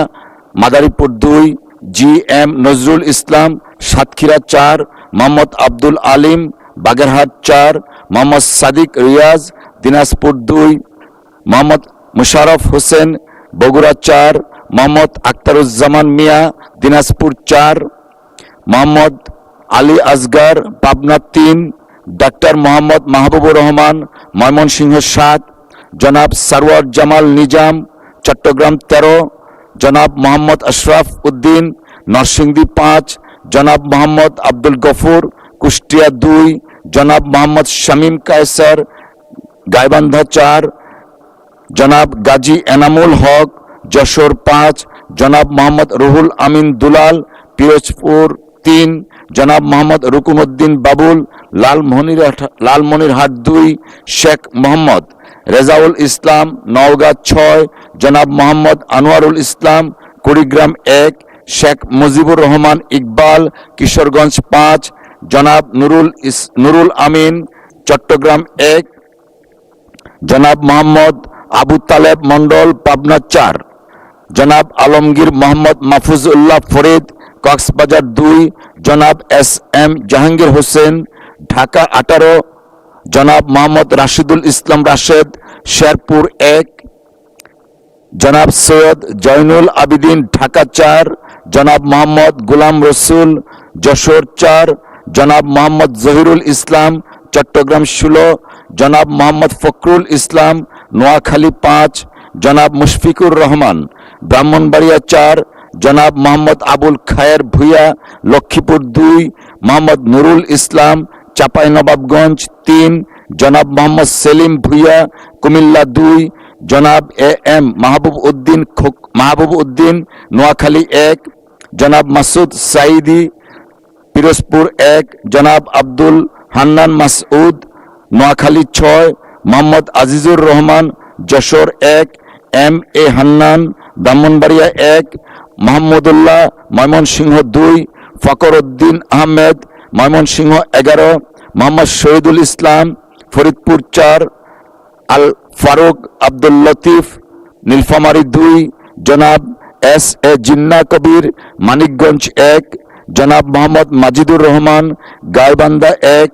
মাদারীপুর 2, GM নজরুল ইসলাম, সাতক্ষীরা 4, মোহাম্মদ আব্দুল আলিম, বাগেরহাট 4, মোহাম্মদ সাদিক রিয়াজ, দিনাজপুর 2, মোহাম্মদ মুশারফ হোসেন, বগুড়া 4, মোহাম্মদ আখতারুজ্জামান মিয়া, দিনাজপুর 4, মোহাম্মদ আলী আসগার, পাবনা 3, ডাক্তার মোহাম্মদ মাহবুবুর রহমান, ময়মনসিংহ 7, জনাব সারওয়ার জামাল নিজাম, চট্টগ্রাম 13, জনাব মোহাম্মদ আশরাফ উদ্দিন, নরসিংদী 5, জনাব মোহাম্মদ আব্দুল গফুর, কুষ্টিয়া 2, জনাব মোহাম্মদ শামীম কায়সার, গাইবান্ধা 4, জনাব গাজী এনামুল হক, যশোর 5, জনাব মোহাম্মদ রুহুল আমিন দুলাল, পিরোজপুর 3, জনাব মোহাম্মদ রুকুনউদ্দিন বাবুল, লালমনিরহাট 2, শেখ মোহাম্মদ রেজাউল ইসলাম, নওগাঁ 6, জনাব মোহাম্মদ আনোয়ারুল ইসলাম, কুড়িগ্রাম 1, শেখ মুজিবুর রহমান ইকবাল, কিশোরগঞ্জ 5, জনাব নুরুল আমিন, চট্টগ্রাম 1, জনাব মোহাম্মদ আবু তালেব মন্ডল, পাবনা 4, জনাব আলমগীর মোহাম্মদ মাহফুজউল্লাহ ফরিদ, কক্সবাজার 2, জনাব SM জাহাঙ্গীর হোসেন, ঢাকা 18, জনাব মোহাম্মদ রাশিদুল ইসলাম রাশেদ, শেরপুর 1, জনাব সৈয়দ জয়নুল আবিদিন, ঢাকা 4, জনাব মোহাম্মদ গোলাম রসুল, যশোর 4, জনাব মোহাম্মদ জহিরুল ইসলাম, চট্টগ্রাম 16, জনাব মোহাম্মদ ফখরুল ইসলাম, নোয়াখালী 5, জনাব মুশফিকুর রহমান, ব্রাহ্মণবাড়িয়া 4, জনাব মোহাম্মদ আবুল খায়ের ভুইয়া, লক্ষ্মীপুর 2, মোহাম্মদ নুরুল ইসলাম, চাঁপাইনবাবগঞ্জ 3, জনাব মোহাম্মদ সেলিম ভুইয়া, কুমিল্লা 2, জনাব AM মাহবুব উদ্দিন, নোয়াখালী 1, জনাব মাসুদ সাইদি, পিরোজপুর 1, জনাব আব্দুল হান্নান মাসউদ, নোয়াখালী 6, মোহাম্মদ আজিজুর রহমান, যশোর 1, MA হান্নান, ব্রাহ্মণবাড়িয়া 1, মাহমুদুল্লাহ, ময়মনসিংহ 2, ফকর উদ্দিন আহমেদ, ময়মনসিংহ 11, মোহাম্মদ শহীদুল ইসলাম, ফরিদপুর 4, আল ফারুক আব্দুল লতিফ, নীলফামারী 2, জনাব SA জিন্না কবির, মানিকগঞ্জ 1, জনাব মোহাম্মদ মাজিদুর রহমান, গাইবান্ধা 1,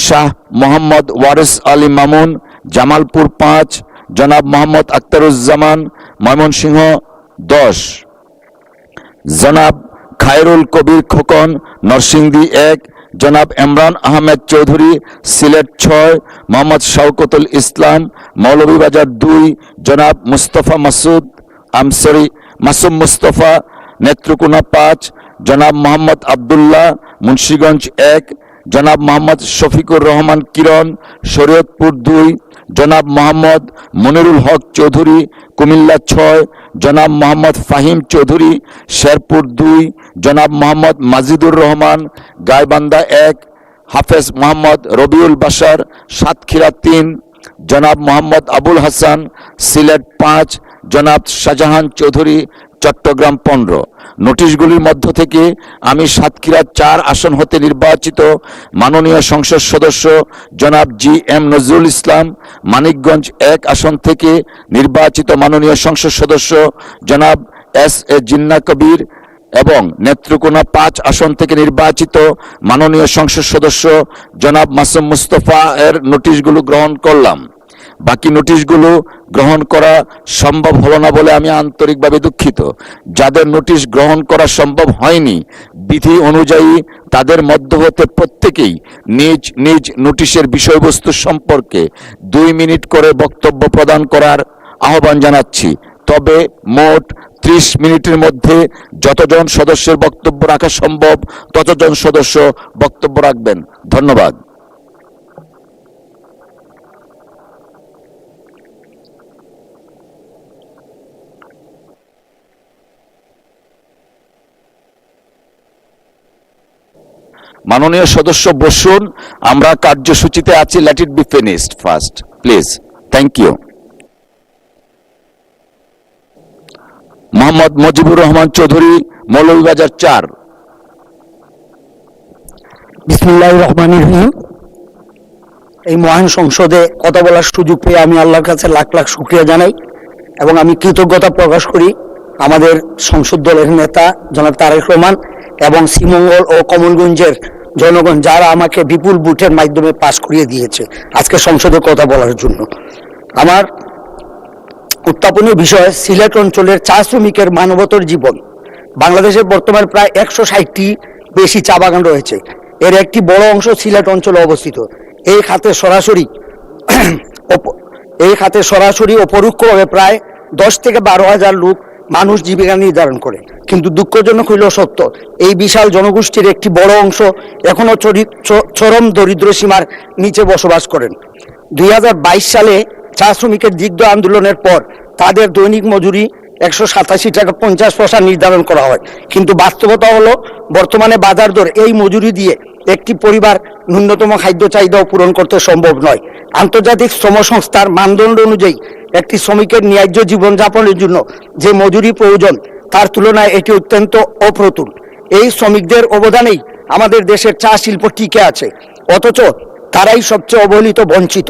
শাহ মোহাম্মদ ওয়ারিস আলী মামুন, জামালপুর 5, জনাব মোহাম্মদ আখতারুজ্জামান, ময়মনসিংহ 10, জনাব খায়রুল কবির খোকন, নরসিংদী 1, জনাব ইমরান আহমেদ চৌধুরী, সিলেট 6, মোহাম্মদ শওকতুল ইসলাম, মৌলভীবাজার 2, জনাব মুস্তফা মাসুম মুস্তফা, নেত্রকোনা 5, জনাব মোহাম্মদ আবদুল্লাহ, মুন্সিগঞ্জ 1, জনাব মোহাম্মদ শফিকুর রহমান কিরণ, শরীয়তপুর 2, জনাব মোহাম্মদ মনিরুল হক চৌধুরী, কুমিল্লা 6, জনাব মোহাম্মদ ফাহিম চৌধুরী, শেরপুর 2, জনাব মোহাম্মদ মাজিদুর রহমান, গাইবান্ধা 1, হাফেজ মোহাম্মদ রবিউল বাশার, সাতক্ষীরা 3, জনাব মোহাম্মদ আবুল হাসান, সিলেট 5, জনাব শাহজাহান চৌধুরী, চট্টগ্রাম 15। নোটিশগুলির মধ্য থেকে আমি সাতক্ষীরা 4 আসন হতে নির্বাচিত মাননীয় সংসদ সদস্য জনাব GM নজরুল ইসলাম, মানিকগঞ্জ 1 আসন থেকে নির্বাচিত মাননীয় সংসদ সদস্য জনাব SA জিন্না কবির এবং নেত্রকোনা 5 আসন থেকে নির্বাচিত মাননীয় সংসদ সদস্য জনাব মাসুম মুস্তফা এর নোটিশগুলো গ্রহণ করলাম। বাকি নোটিশগুলো গ্রহণ করা সম্ভব হলো না বলে আমি আন্তরিকভাবে দুঃখিত। যাদের নোটিশ গ্রহণ করা সম্ভব হয়নি, বিধি অনুযায়ী তাদের মধ্য হতে প্রত্যেকেই নিজ নিজ নোটিশের বিষয়বস্তু সম্পর্কে 2 মিনিট করে বক্তব্য প্রদান করার আহ্বান জানাচ্ছি। তবে মোট 30 মিনিটের মধ্যে যতজন সদস্যের বক্তব্য রাখা সম্ভব ততজন সদস্য বক্তব্য রাখবেন। ধন্যবাদ। মাননীয় সদস্য বসুন, আমরা কার্যসূচিতে আছি। Let it be finished first please. Thank you. Mohammad Mujibur Rahman Chowdhury, Moulvibazar 4। বিসমিল্লাহির রহমানির রহিম। এই মহান সংসদে কথা বলার সুযোগ পেয়ে আমি আল্লাহর কাছে লাখ লাখ শুকরিয়া জানাই এবং আমি কৃতজ্ঞতা প্রকাশ করি আমাদের সংসদ দলের নেতা জনাব তারেক রহমান এবং শ্রীমঙ্গল ও কমলগঞ্জের জনগণ, যারা আমাকে বিপুল ভোটের মাধ্যমে পাশ করিয়ে দিয়েছে আজকে সংসদে কথা বলার জন্য। আমার উত্থাপনীয় বিষয় সিলেট অঞ্চলের চা শ্রমিকের মানবতর জীবন। বাংলাদেশের বর্তমানে প্রায় 160টি বেশি চা বাগান রয়েছে। এর একটি বড় অংশ সিলেট অঞ্চলে অবস্থিত। এই খাতে সরাসরি ও পরোক্ষভাবে প্রায় 10 থেকে 12 হাজার লোক মানুষ জীবিকা নির্ধারণ করে। কিন্তু দুঃখজনক হইল সত্য, এই বিশাল জনগোষ্ঠীর একটি বড় অংশ এখনো চরম দরিদ্র সীমার নিচে বসবাস করেন। 2022 সালে চা শ্রমিকের দীর্ঘ আন্দোলনের পর তাদের দৈনিক মজুরি 187 টাকা 50 পয়সা নির্ধারণ করা হয়। কিন্তু বাস্তবতা হলো বর্তমানে বাজার দর এই মজুরি দিয়ে একটি পরিবার ন্যূনতম খাদ্য চাহিদাও পূরণ করতে সম্ভব নয়। আন্তর্জাতিক শ্রম সংস্থার মানদণ্ড অনুযায়ী একটি শ্রমিকের ন্যায্য জীবনযাপনের জন্য যে মজুরি প্রয়োজন তার তুলনায় এটি অত্যন্ত অপ্রতুল। এই শ্রমিকদের অবদানেই আমাদের দেশের চা শিল্প টিকে আছে, অথচ তারাই সবচেয়ে অবহেলিত, বঞ্চিত।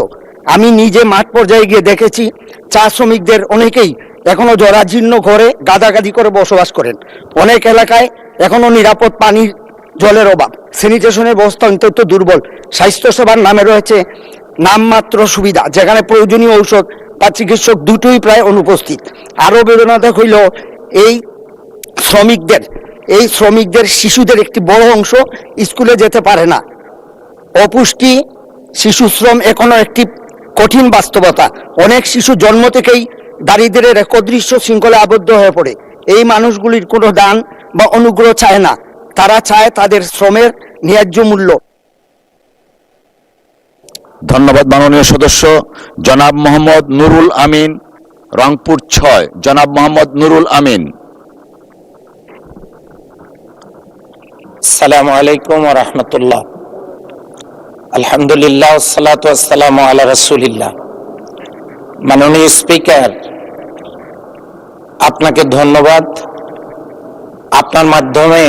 আমি নিজে মাঠ পর্যায়ে গিয়ে দেখেছি চা শ্রমিকদের অনেকেই এখনো জরাজীর্ণ ঘরে গাদাগাদি করে বসবাস করেন। অনেক এলাকায় এখনো নিরাপদ পানির জলের অভাব, স্যানিটেশনের ব্যবস্থা অত্যন্ত দুর্বল। স্বাস্থ্যসেবার নামে রয়েছে নামমাত্র সুবিধা, যেখানে প্রয়োজনীয় ঔষধ বা চিকিৎসক দুটোই প্রায় অনুপস্থিত। আরও বেদনাদায়ক হইল এই শ্রমিকদের শিশুদের একটি বড় অংশ স্কুলে যেতে পারে না। অপুষ্টি, শিশুশ্রম এখনো একটি কঠিন বাস্তবতা। অনেক শিশু জন্ম থেকেই দারিদ্র্যের এক অদৃশ্য শৃঙ্খলে আবদ্ধ হয়ে পড়ে। এই মানুষগুলির কোনো দান বা অনুগ্রহ চায় না, তারা চায় তাদের শ্রমের ন্যায্য মূল্য। ধন্যবাদ মাননীয় সদস্য। জনাব মোহাম্মদ নুরুল আমিন, রংপুর 6। জনাব মোহাম্মদ নুরুল আমিন। আসসালামু আলাইকুম ওয়া রাহমাতুল্লাহ। আলহামদুলিল্লাহ ওয়াসসালাতু ওয়াসসালামু আলা রাসূলিল্লাহ। মাননীয় স্পিকার, আপনাকে ধন্যবাদ। আপনার মাধ্যমে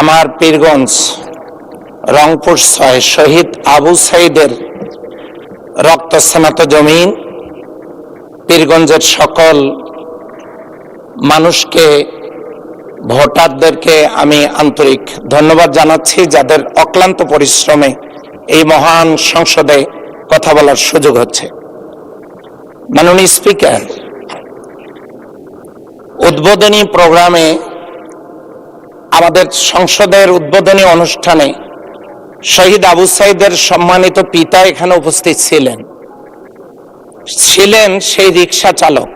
আমার পীরগঞ্জ রংপুর 6 শহীদ আবু সাইদের রক্তস্নাত জমিন, পীরগঞ্জের সকল মানুষকে, ভোটারদেরকে আমি আন্তরিক ধন্যবাদ জানাচ্ছি, যাদের অক্লান্ত পরিশ্রমে এই মহান সংসদে কথা বলার সুযোগ হচ্ছে। মাননীয় স্পিকার, উদ্বোধনী প্রোগ্রামে, আমাদের সংসদের উদ্বোধনী অনুষ্ঠানে শহীদ আবু সাইদের সম্মানিত পিতা এখানে উপস্থিত ছিলেন সেই রিকশা চালক।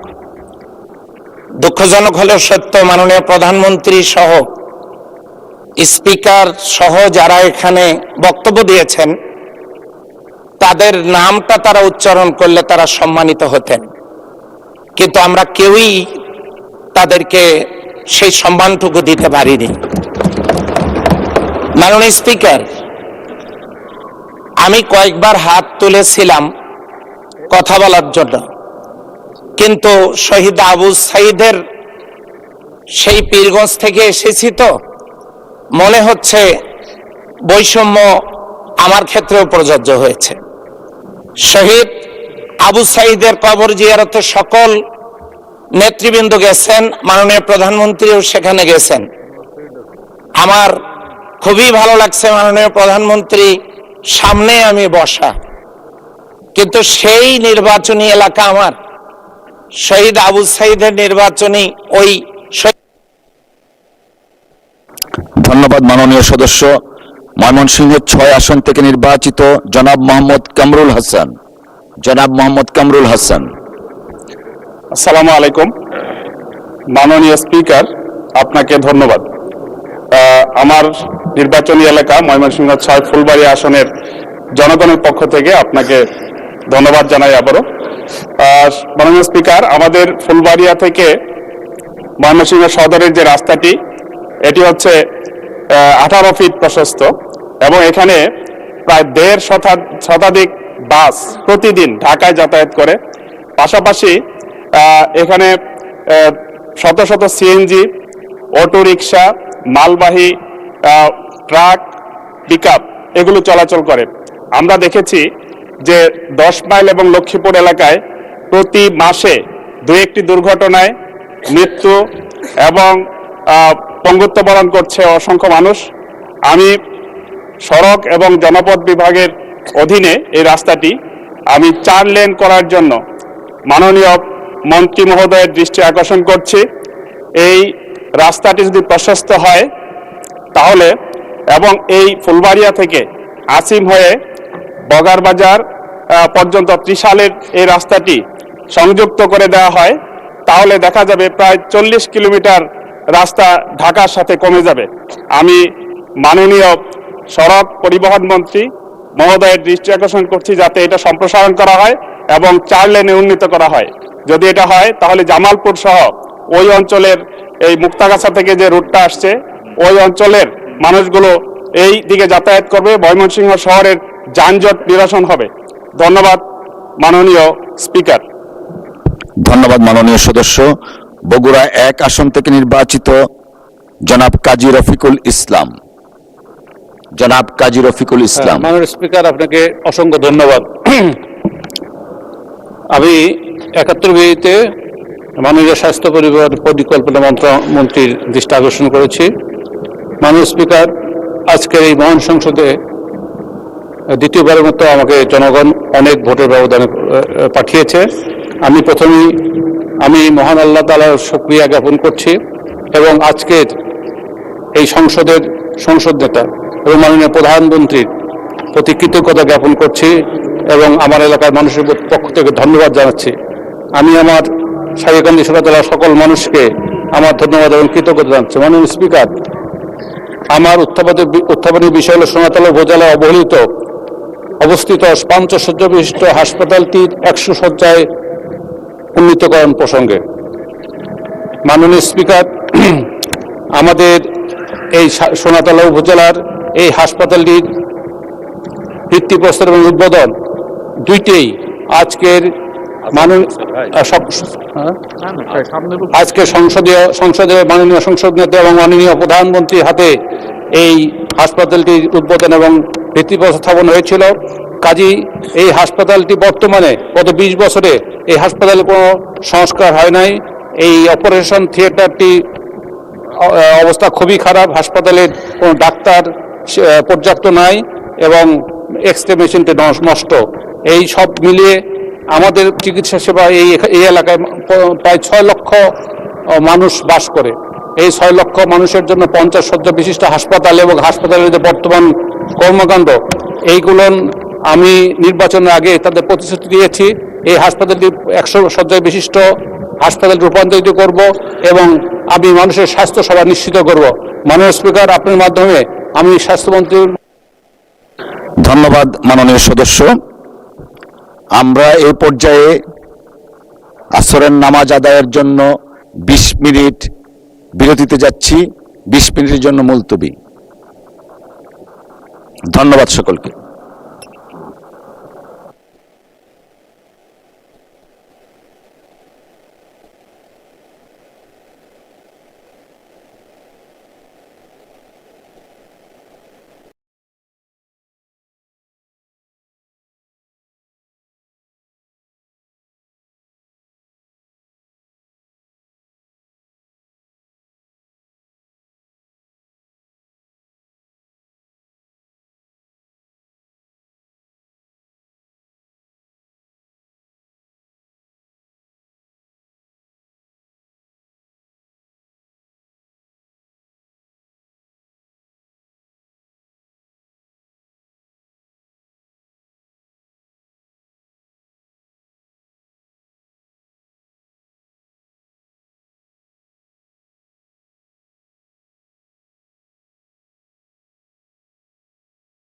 দুঃখজনক হলেও সত্য, মাননীয় প্রধানমন্ত্রী সহ, স্পিকার সহ যারা এখানে বক্তব্য দিয়েছেন, তাদের নামটা তারা উচ্চারণ করলে তারা সম্মানিত হতেন, কিন্তু আমরা কেউই তাদেরকে সেই সম্মানটুকু দিতে পারিনি। মাননীয় স্পিকার, আমি কয়েকবার হাত তুলেছিলাম কথা বলার জন্য, কিন্তু শহীদ আবু সাইদের সেই পীরগঞ্জ থেকে এসেছি তো মনে হচ্ছে বৈষম্য আমার ক্ষেত্রেও প্রযোজ্য হয়েছে। শহীদ আবু সাইদের কবর জিয়ারতে সকল নেতৃবৃন্দ গেছেন, মাননীয় প্রধানমন্ত্রীও সেখানে গেছেন। আমার খুবই ভালো লাগছে মাননীয় প্রধানমন্ত্রী সামনে আমি বসা, কিন্তু সেই নির্বাচনী এলাকা আমার শহীদ আবু সাইদের নির্বাচনী ওই ধন্যবাদ মাননীয় সদস্য। ময়মনসিংহের 6 আসন থেকে নির্বাচিত জনাব মোহাম্মদ কামরুল হাসান। জনাব মোহাম্মদ কামরুল হাসান। আসসালামু আলাইকুম। মাননীয় স্পিকার, আপনাকে ধন্যবাদ। আমার নির্বাচনী এলাকা ময়মনসিংহ 6 ফুলবাড়ি আসনের জনগণের পক্ষ থেকে আপনাকে ধন্যবাদ জানাই আবারও। মাননীয় স্পিকার, আমাদের ফুলবাড়িয়া থেকে ময়মনসিংহ সদরের যে রাস্তাটি, এটি হচ্ছে 18 ফিট প্রশস্ত এবং এখানে প্রায় 1.5 শতাধিক বাস প্রতিদিন ঢাকায় যাতায়াত করে। পাশাপাশি এখানে শত শত সিএনজি, অটো রিক্সা, মালবাহী ট্রাক, পিকআপ এগুলো চলাচল করে। আমরা দেখেছি যে 10 মাইল এবং লক্ষ্মীপুর এলাকায় প্রতি মাসে 2-1টি দুর্ঘটনায় মৃত্যু এবং পঙ্গুত্ব বরণ করছে অসংখ্য মানুষ। আমি সড়ক এবং জনপথ বিভাগের অধীনে এই রাস্তাটি আমি 4 লেন করার জন্য মাননীয় মন্ত্রী মহোদয়ের দৃষ্টি আকর্ষণ করছি। এই রাস্তাটি যদি প্রশস্ত হয় তাহলে এবং এই ফুলবাড়িয়া থেকে আসিম হয়ে বগারবাজার পর্যন্ত ত্রিশালের এই রাস্তাটি সংযুক্ত করে দেওয়া হয়, তাহলে দেখা যাবে প্রায় 40 কিলোমিটার রাস্তা ঢাকার সাথে কমে যাবে। আমি মাননীয় সড়ক পরিবহন মন্ত্রী মহোদয়ের দৃষ্টি আকর্ষণ করছি যাতে এটা সম্প্রসারণ করা হয় এবং 4 লেনে উন্নীত করা হয়। যদি এটা হয় তাহলে জামালপুর সহ ওই অঞ্চলের এই মুক্তাগাছা থেকে যে রুটটা আসছে ওই অঞ্চলের মানুষগুলো এই দিকে যাতায়াত করবে, ময়মনসিংহ শহরের যানজট নিরসন হবে। ধন্যবাদ মাননীয় স্পিকার। ধন্যবাদ মাননীয় সদস্য। বগুড়া 1 আসন থেকে নির্বাচিত জনাব কাজী রফিকুল ইসলাম। জনাব কাজী রফিকুল ইসলাম। মাননীয় স্পিকার, আপনাকে অসংখ্য ধন্যবাদ। আমি 71বিতে মাননীয় স্বাস্থ্য পরিবার পরিকল্পনা মন্ত্রীর দৃষ্টি আকর্ষণ করেছি। মাননীয় স্পিকার, আজকের এই মহান সংসদে দ্বিতীয়বারের মতো আমাকে জনগণ অনেক ভোটের ব্যবধানে পাঠিয়েছে। আমি প্রথমেই মহান আল্লাহ তাআলার শুকরিয়া জ্ঞাপন করছি এবং আজকের এই সংসদ নেতা এবং মাননীয় প্রধানমন্ত্রীর প্রতি কৃতজ্ঞতা জ্ঞাপন করছি এবং আমার এলাকার মানুষের পক্ষ থেকে ধন্যবাদ জানাচ্ছি। আমি আমার সারিকান্দি সোনাতলার সকল মানুষকে আমার ধন্যবাদ এবং কৃতজ্ঞতা জানাচ্ছি। মাননীয় স্পিকার, আমার উত্থাপনী বিষয় হল সোনাতলা উপজেলায় অবস্থিত 5 শয্যা বিশিষ্ট হাসপাতালটির 100 শয্যায় উন্নীতকরণ প্রসঙ্গে। মাননীয় স্পিকার, আমাদের এই সোনাতলা উপজেলার এই হাসপাতালটির ভিত্তিপ্রস্তর এবং উদ্বোধন দুইটাই আজকের সংসদীয় মাননীয় সংসদ নেতা এবং মাননীয় প্রধানমন্ত্রীর হাতে এই হাসপাতালটির উদ্বোধন এবং ভিত্তিপ্রস্তর স্থাপন হয়েছিল। কাজেই এই হাসপাতালটি বর্তমানে গত 20 বছরে এই হাসপাতালে কোনো সংস্কার হয় নাই। এই অপারেশন থিয়েটারটি অবস্থা খুবই খারাপ, হাসপাতালের কোনো ডাক্তার পর্যাপ্ত নাই এবং এক্সরে মেশিনটি নষ্ট। এই সব মিলিয়ে আমাদের চিকিৎসা সেবা এই এলাকায় প্রায় 6 লক্ষ মানুষ বাস করে। এই 6 লক্ষ মানুষের জন্য 50 শয্যা বিশিষ্ট হাসপাতাল এবং হাসপাতালের যে বর্তমান কর্মকাণ্ড, এইগুলো আমি নির্বাচনের আগে তাদের প্রতিশ্রুতি দিয়েছি। এই হাসপাতালটি 100 শয্যায় বিশিষ্ট হাসপাতাল রূপান্তরিত করব এবং আমি মানুষের স্বাস্থ্য সেবা নিশ্চিত করব। মাননীয় স্পিকার, আপনার মাধ্যমে আমি স্বাস্থ্যমন্ত্রীর ধন্যবাদ মাননীয় সদস্য। আমরা এই পর্যায়ে আসরের নামাজ আদায়ের জন্য 20 মিনিট বিরতিতে যাচ্ছি। 20 মিনিটের জন্য মুলতবি। ধন্যবাদ সকলকে।